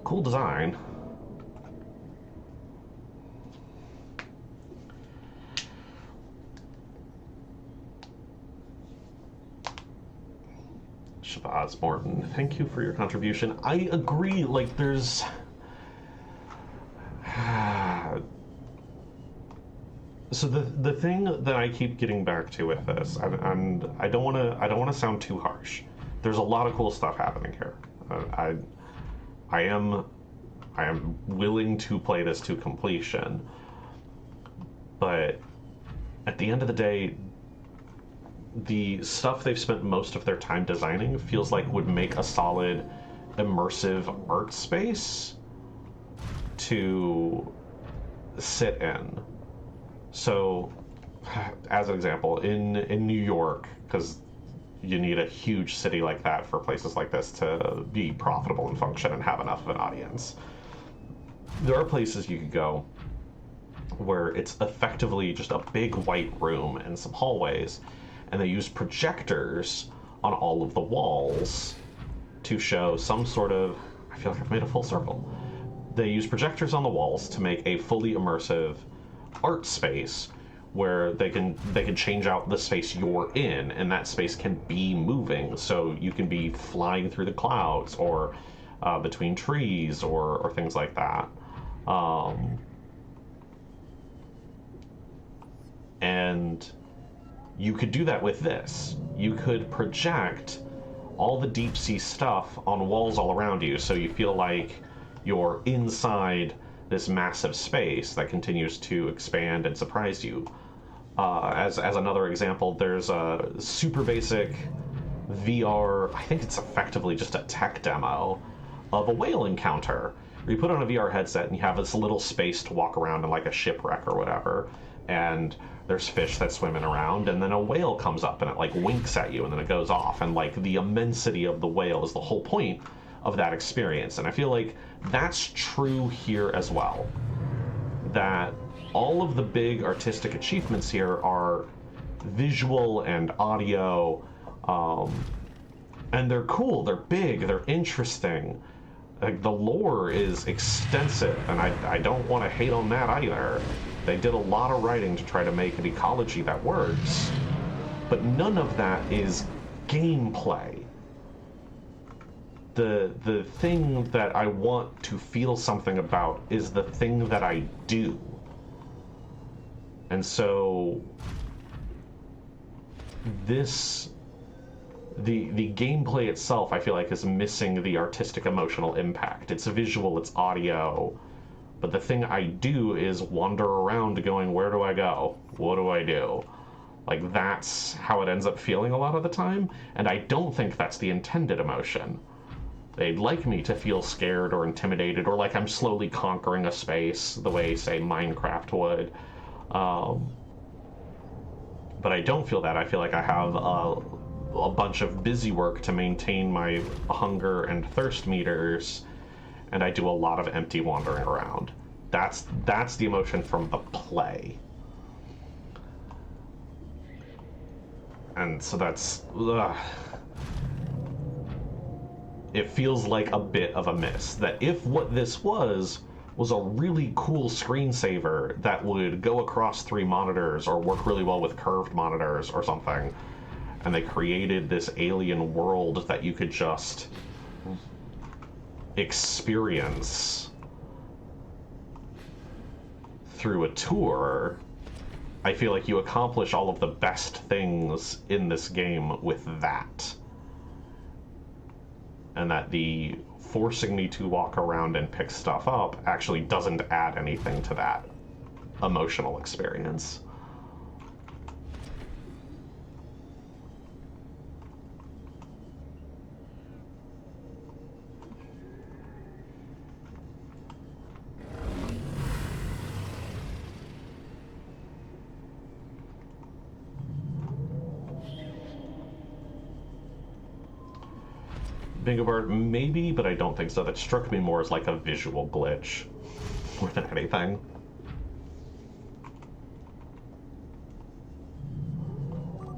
Cool design. Shabazz Morton, thank you for your contribution. I agree, like, there's... So the thing that I keep getting back to with this, and I don't want to sound too harsh. There's a lot of cool stuff happening here. I am willing to play this to completion, but at the end of the day, the stuff they've spent most of their time designing feels like would make a solid immersive art space to sit in. So, as an example, in New York, because you need a huge city like that for places like this to be profitable and function and have enough of an audience, there are places you could go where it's effectively just a big white room and some hallways, and they use projectors on all of the walls to show some sort of, I feel like I've made a full circle. They use projectors on the walls to make a fully immersive art space where they can change out the space you're in, and that space can be moving. So you can be flying through the clouds, or between trees, or things like that. And you could do that with this. You could project all the deep sea stuff on walls all around you, so you feel like you're inside this massive space that continues to expand and surprise you. As another example, there's a super basic VR, I think it's effectively just a tech demo of a whale encounter, where you put on a VR headset and you have this little space to walk around in, like a shipwreck or whatever, and there's fish that's swimming around, and then a whale comes up and it like winks at you, and then it goes off, and like the immensity of the whale is the whole point of that experience. And I feel like that's true here as well, that all of the big artistic achievements here are visual and audio, and they're cool, they're big, they're interesting. Like, the lore is extensive, and I don't want to hate on that either. They did a lot of writing to try to make an ecology that works, but none of that is gameplay. The thing that I want to feel something about is the thing that I do. And so this, the gameplay itself, I feel like, is missing the artistic emotional impact. It's visual, it's audio, but the thing I do is wander around going, where do I go? What do I do? Like, that's how it ends up feeling a lot of the time, and I don't think that's the intended emotion. They'd like me to feel scared or intimidated, or like I'm slowly conquering a space the way, say, Minecraft would. But I don't feel that. I feel like I have a bunch of busy work to maintain my hunger and thirst meters, and I do a lot of empty wandering around. That's the emotion from the play. And so that's... It feels like a bit of a miss. That if what this was a really cool screensaver that would go across 3 monitors or work really well with curved monitors or something, and they created this alien world that you could just experience through a tour, I feel like you accomplish all of the best things in this game with that. And that the forcing me to walk around and pick stuff up actually doesn't add anything to that emotional experience. Bingo Bard, maybe, but I don't think so. That struck me more as like a visual glitch more than anything.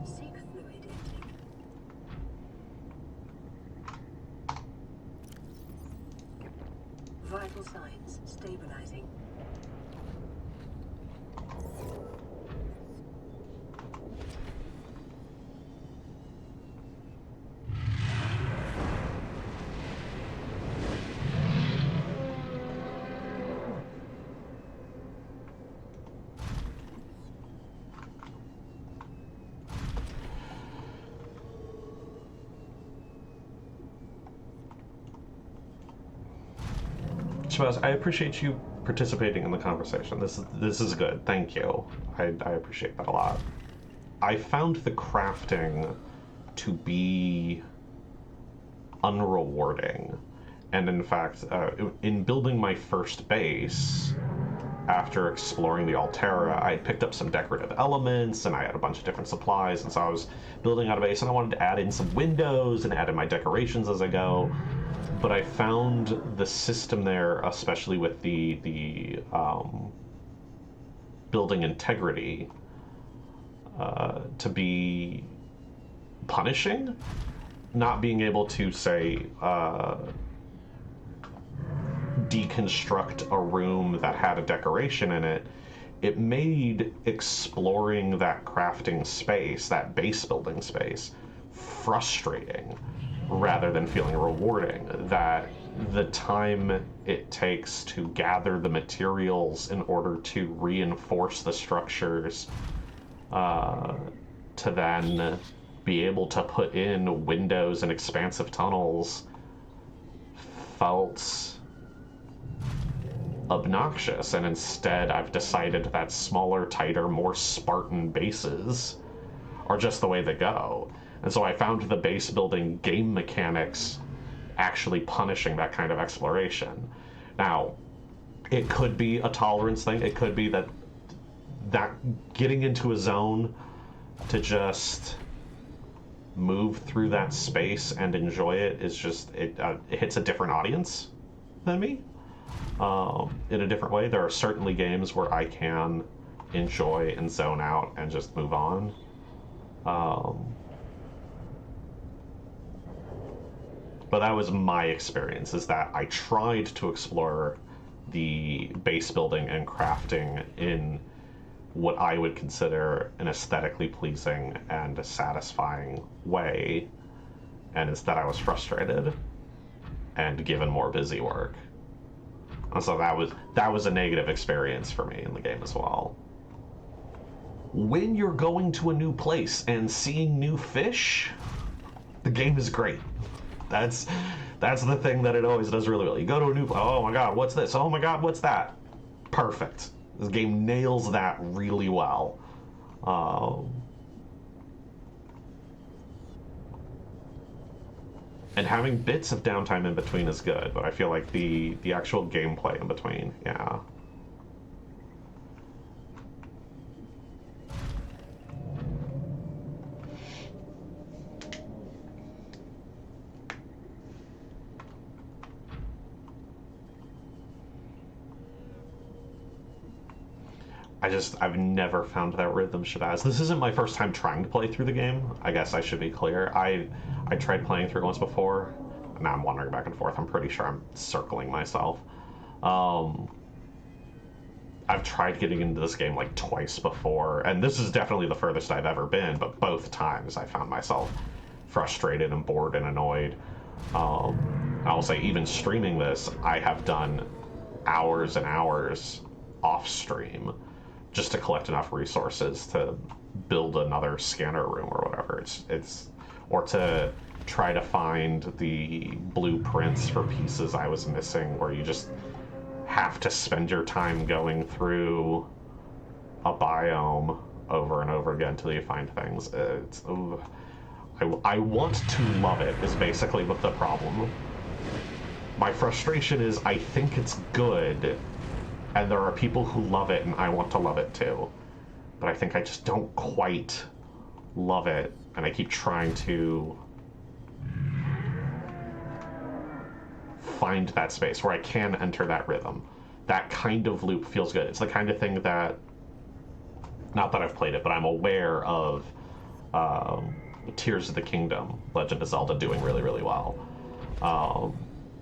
Seek fluid intake. Vital signs stabilizing. Shabazz, I appreciate you participating in the conversation. This is good. Thank you. I appreciate that a lot. I found the crafting to be unrewarding. And in fact, in building my first base, after exploring the Altera, I picked up some decorative elements, and I had a bunch of different supplies, and so I was building out a base, and I wanted to add in some windows and add in my decorations as I go. But I found the system there, especially with the building integrity to be punishing. Not being able to, say, deconstruct a room that had a decoration in it, it made exploring that crafting space, that base building space, frustrating rather than feeling rewarding. That the time it takes to gather the materials in order to reinforce the structures, to then be able to put in windows and expansive tunnels, felt obnoxious. And instead I've decided that smaller, tighter, more Spartan bases are just the way they go. And so I found the base building game mechanics actually punishing that kind of exploration. Now, it could be a tolerance thing. It could be that getting into a zone to just move through that space and enjoy it is just, it hits a different audience than me. In a different way. There are certainly games where I can enjoy and zone out and just move on. But that was my experience, is that I tried to explore the base building and crafting in what I would consider an aesthetically pleasing and satisfying way, and instead I was frustrated and given more busy work. And so that was a negative experience for me in the game as well. When you're going to a new place and seeing new fish, the game is great. That's the thing that it always does really well. You go to a new, oh my god, what's this? Oh my god, what's that? Perfect. This game nails that really well. And having bits of downtime in between is good, but I feel like the actual gameplay in between, yeah. I've never found that rhythm, Shabazz. This isn't my first time trying to play through the game. I guess I should be clear. I tried playing through once before. Now I'm wandering back and forth. I'm pretty sure I'm circling myself. I've tried getting into this game like twice before, and this is definitely the furthest I've ever been, but both times I found myself frustrated and bored and annoyed. I'll say even streaming this, I have done hours and hours off stream just to collect enough resources to build another scanner room or whatever. It's or to try to find the blueprints for pieces I was missing, where you just have to spend your time going through a biome over and over again until you find things. I want to love it is basically what the problem. My frustration is I think it's good, and there are people who love it, and I want to love it too. But I think I just don't quite love it, and I keep trying to find that space where I can enter that rhythm. That kind of loop feels good. It's the kind of thing that, not that I've played it, but I'm aware of Tears of the Kingdom, Legend of Zelda doing really, really well.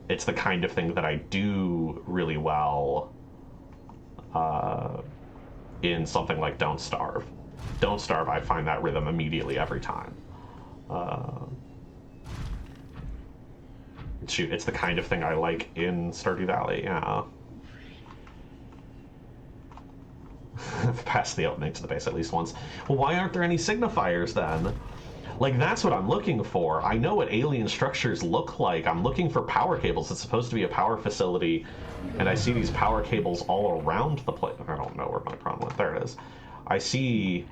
It's the kind of thing that I do really well in something like Don't Starve. Don't Starve, I find that rhythm immediately every time. Shoot, it's the kind of thing I like in Stardew Valley, yeah. I've passed the opening to the base at least once. Well, why aren't there any signifiers then? Like, that's what I'm looking for. I know what alien structures look like. I'm looking for power cables. It's supposed to be a power facility, and I see these power cables all around the place. I don't know where my problem went. There it is. I see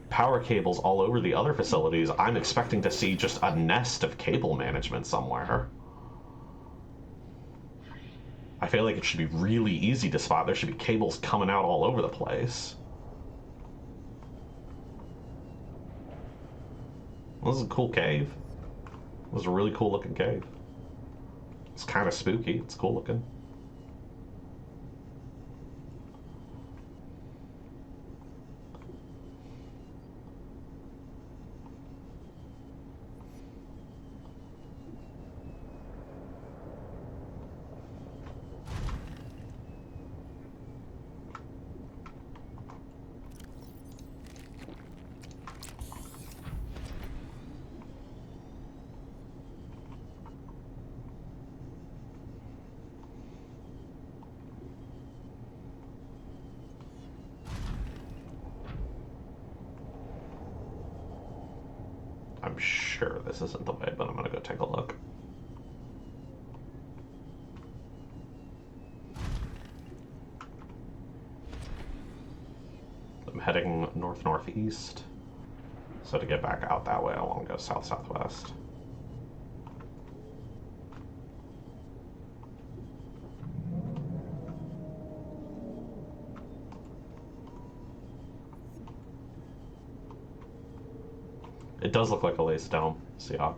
power cables all over the other facilities. I'm expecting to see just a nest of cable management somewhere. I feel like it should be really easy to spot. There should be cables coming out all over the place. This is a cool cave. This is a really cool looking cave. It's kind of spooky. It's cool looking. I'm sure this isn't the way, but I'm gonna go take a look. I'm heading north-northeast. So to get back out that way, I want to go south-southwest. It does look like a lace dome, Siak.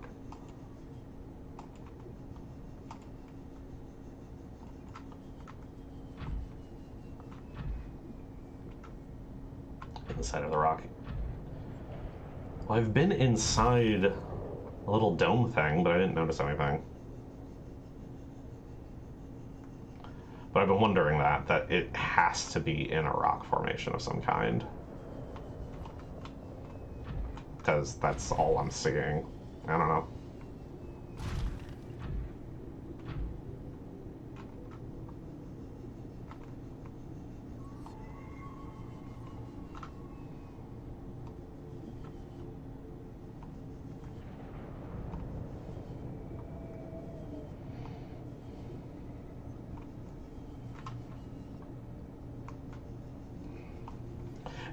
Inside of the rock. Well, I've been inside a little dome thing, but I didn't notice anything. But I've been wondering that it has to be in a rock formation of some kind. Because that's all I'm seeing. I don't know.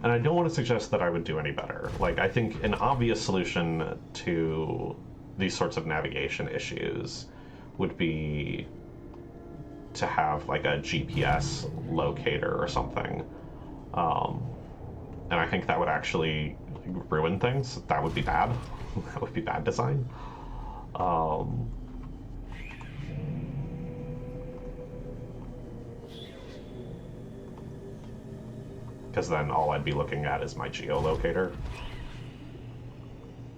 And I don't want to suggest that I would do any better. Like, I think an obvious solution to these sorts of navigation issues would be to have, like, a GPS locator or something. And I think that would actually ruin things. That would be bad. That would be bad design. Because then all I'd be looking at is my geolocator.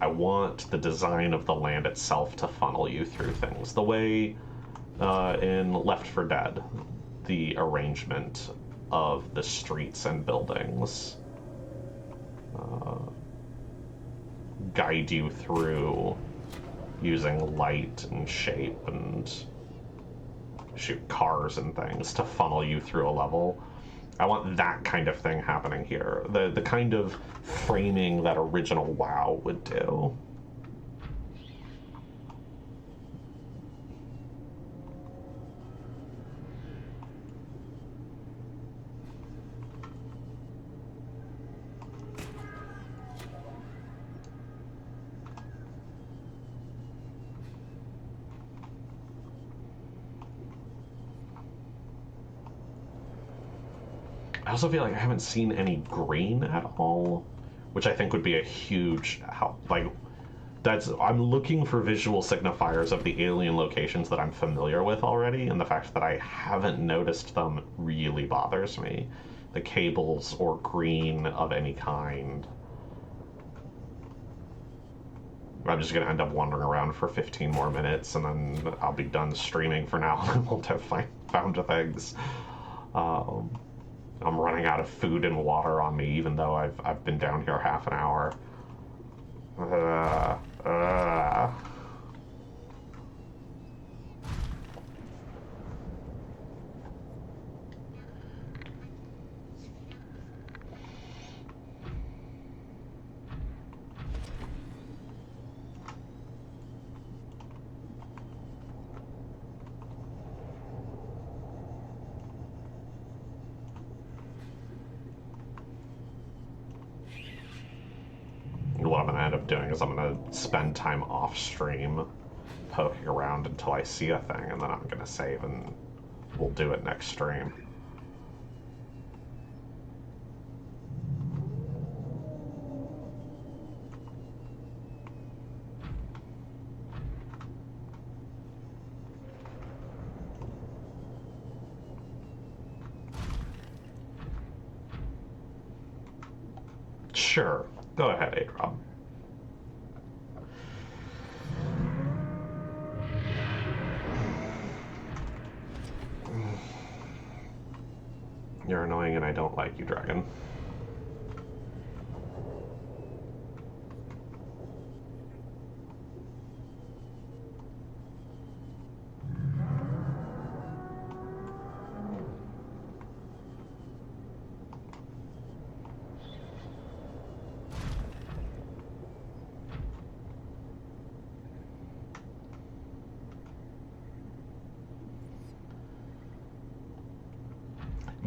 I want the design of the land itself to funnel you through things. The way in Left 4 Dead, the arrangement of the streets and buildings guide you through using light and shape and shoot cars and things to funnel you through a level. I want that kind of thing happening here. The kind of framing that original WoW would do. I also feel like I haven't seen any green at all, which I think would be a huge help. Like, I'm looking for visual signifiers of the alien locations that I'm familiar with already, and the fact that I haven't noticed them really bothers me. The cables or green of any kind. I'm just gonna end up wandering around for 15 more minutes, and then I'll be done streaming for now. I won't have found things. I'm running out of food and water on me, even though I've been down here half an hour. What I'm going to end up doing is I'm going to spend time off stream poking around until I see a thing, and then I'm going to save and we'll do it next stream. Sure. Go ahead, Adrob. You're annoying and I don't like you, Dragon.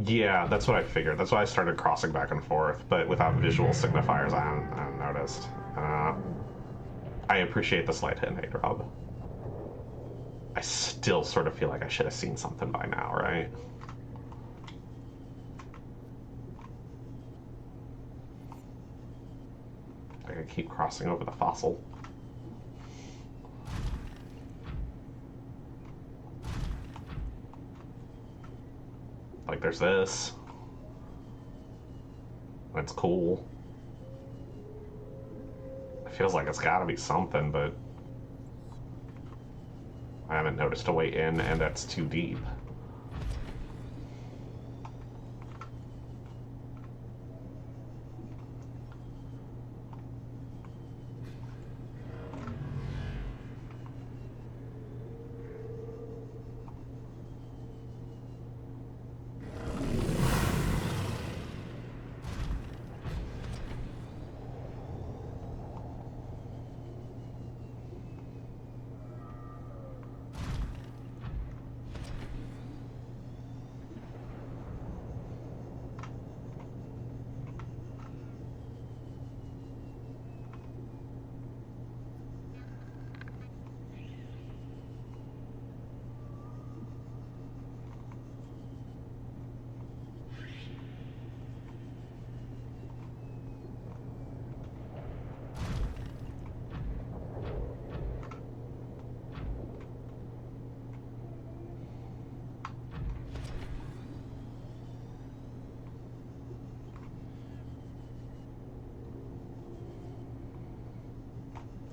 Yeah, that's what I figured. That's why I started crossing back and forth, but without visual signifiers, I hadn't noticed. I appreciate the slight hint, Rob. I still sort of feel like I should have seen something by now, right? I gotta keep crossing over the fossil. Like, there's this. That's cool. It feels like it's gotta be something, but I haven't noticed a way in, and that's too deep.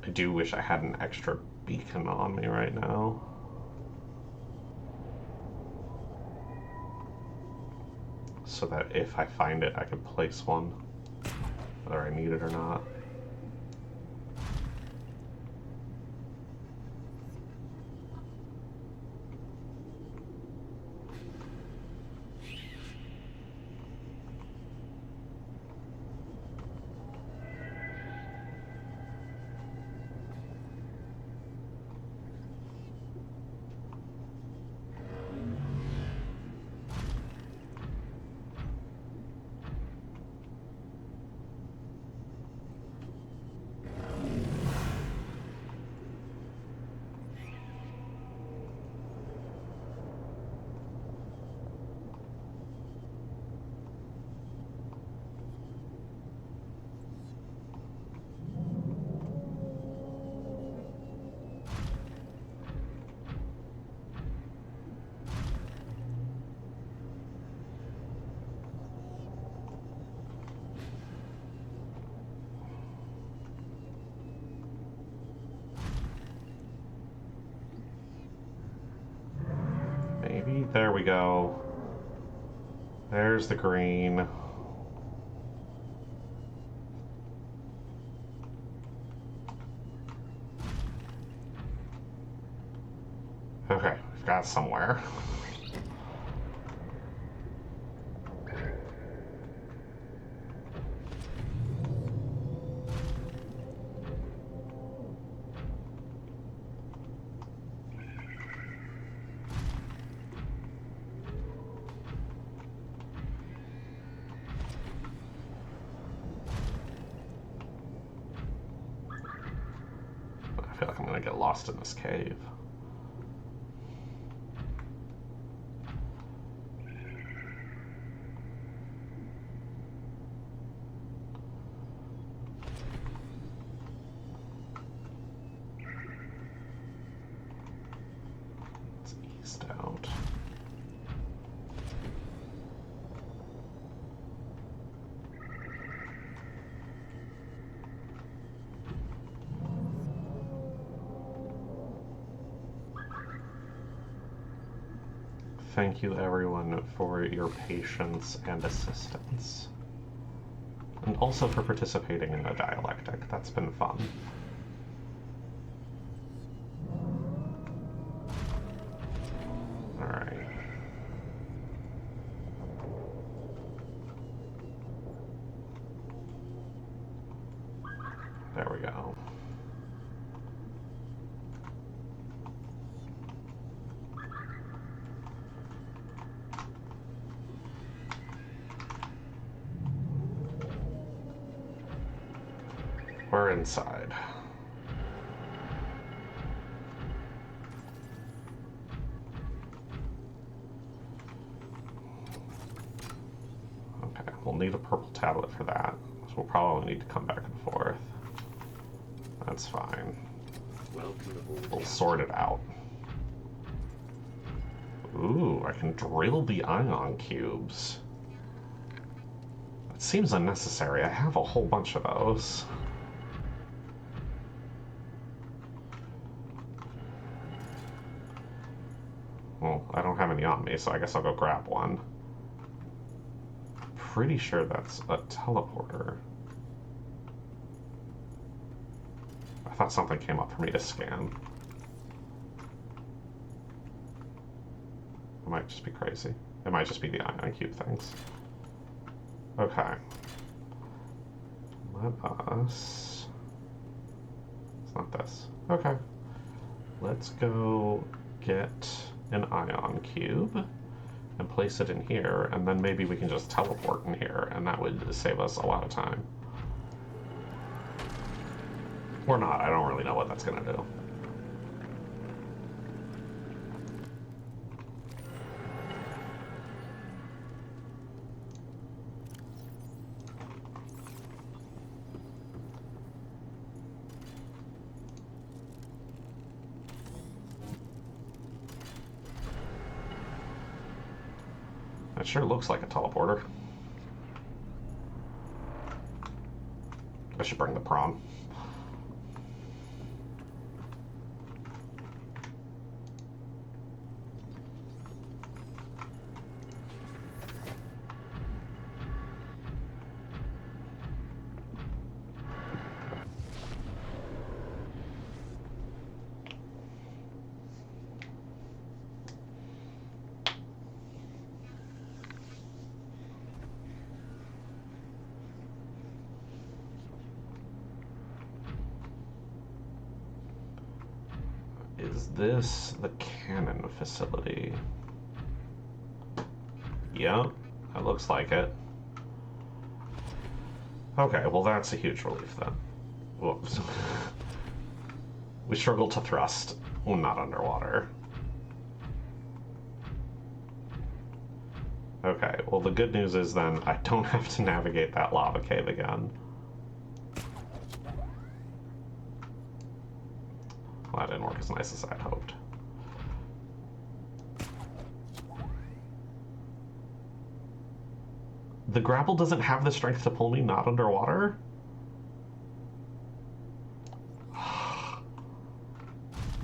I do wish I had an extra beacon on me right now. So that if I find it, I can place one, whether I need it or not. Maybe, there we go. There's the green. Okay, we've got somewhere. I feel like I'm gonna get lost in this cave. It's eased out. Thank you, everyone, for your patience and assistance. And also for participating in the dialectic. That's been fun. Alright. There we go. are inside. Okay, we'll need a purple tablet for that. So we'll probably need to come back and forth. That's fine. Welcome aboard, We'll Captain. sort it out. Ooh, I can drill the ion cubes. It seems unnecessary. I have a whole bunch of those. Well, I don't have any on me, so I guess I'll go grab one. Pretty sure that's a teleporter. I thought something came up for me to scan. It might just be crazy. It might just be the ion cube things. Okay. Let us... It's not this. Okay. Let's go get an ion cube and place it in here, and then maybe we can just teleport in here, and that would save us a lot of time. Or not, I don't really know what that's gonna do. That sure looks like a teleporter. I should bring the prawn. Is this the cannon facility? Yep, that looks like it. Okay, well that's a huge relief then. Whoops. We struggle to thrust when not underwater. Okay, well the good news is then I don't have to navigate that lava cave again. Well, that didn't work as nice as I'd hoped. The grapple doesn't have the strength to pull me not underwater?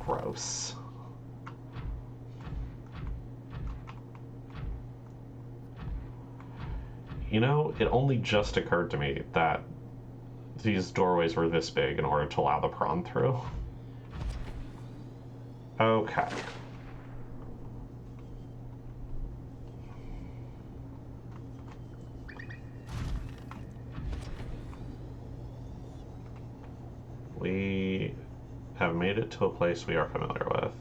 Gross. You know, it only just occurred to me that these doorways were this big in order to allow the prawn through. Okay. We have made it to a place we are familiar with.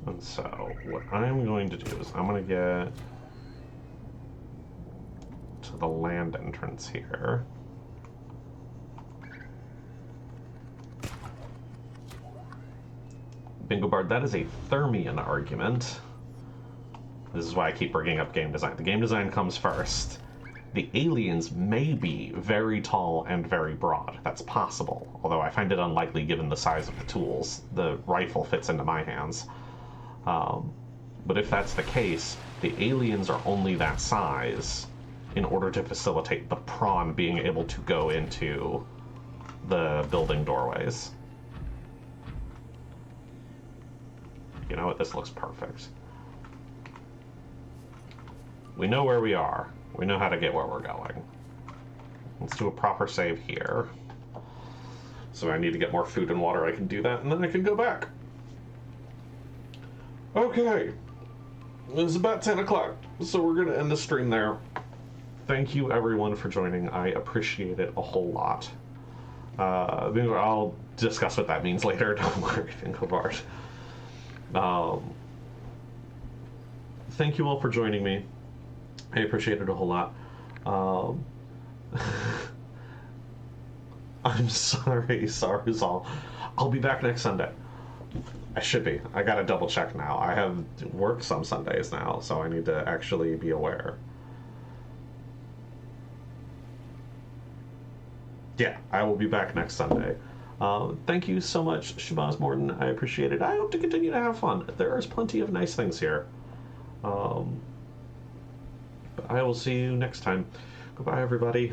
And so, what I'm going to do is I'm going to get to the land entrance here. Bingo Bard, that is a Thermian argument. This is why I keep bringing up game design. The game design comes first. The aliens may be very tall and very broad. That's possible, although I find it unlikely given the size of the tools. The rifle fits into my hands. But if that's the case, the aliens are only that size in order to facilitate the prawn being able to go into the building doorways. You know what? This looks perfect. We know where we are. We know how to get where we're going. Let's do a proper save here. So I need to get more food and water. I can do that, and then I can go back. Okay. It's about 10 o'clock, so we're going to end the stream there. Thank you, everyone, for joining. I appreciate it a whole lot. I'll discuss what that means later. Don't worry, Finkelbart. Thank you all for joining me. I appreciate it a whole lot. I'm sorry, Sarzal. I'll be back next Sunday. I should be. I gotta double check now. I have work some Sundays now, so I need to actually be aware. Yeah, I will be back next Sunday. Thank you so much, Shabazz Morton. I appreciate it. I hope to continue to have fun. There is plenty of nice things here. But I will see you next time. Goodbye, everybody.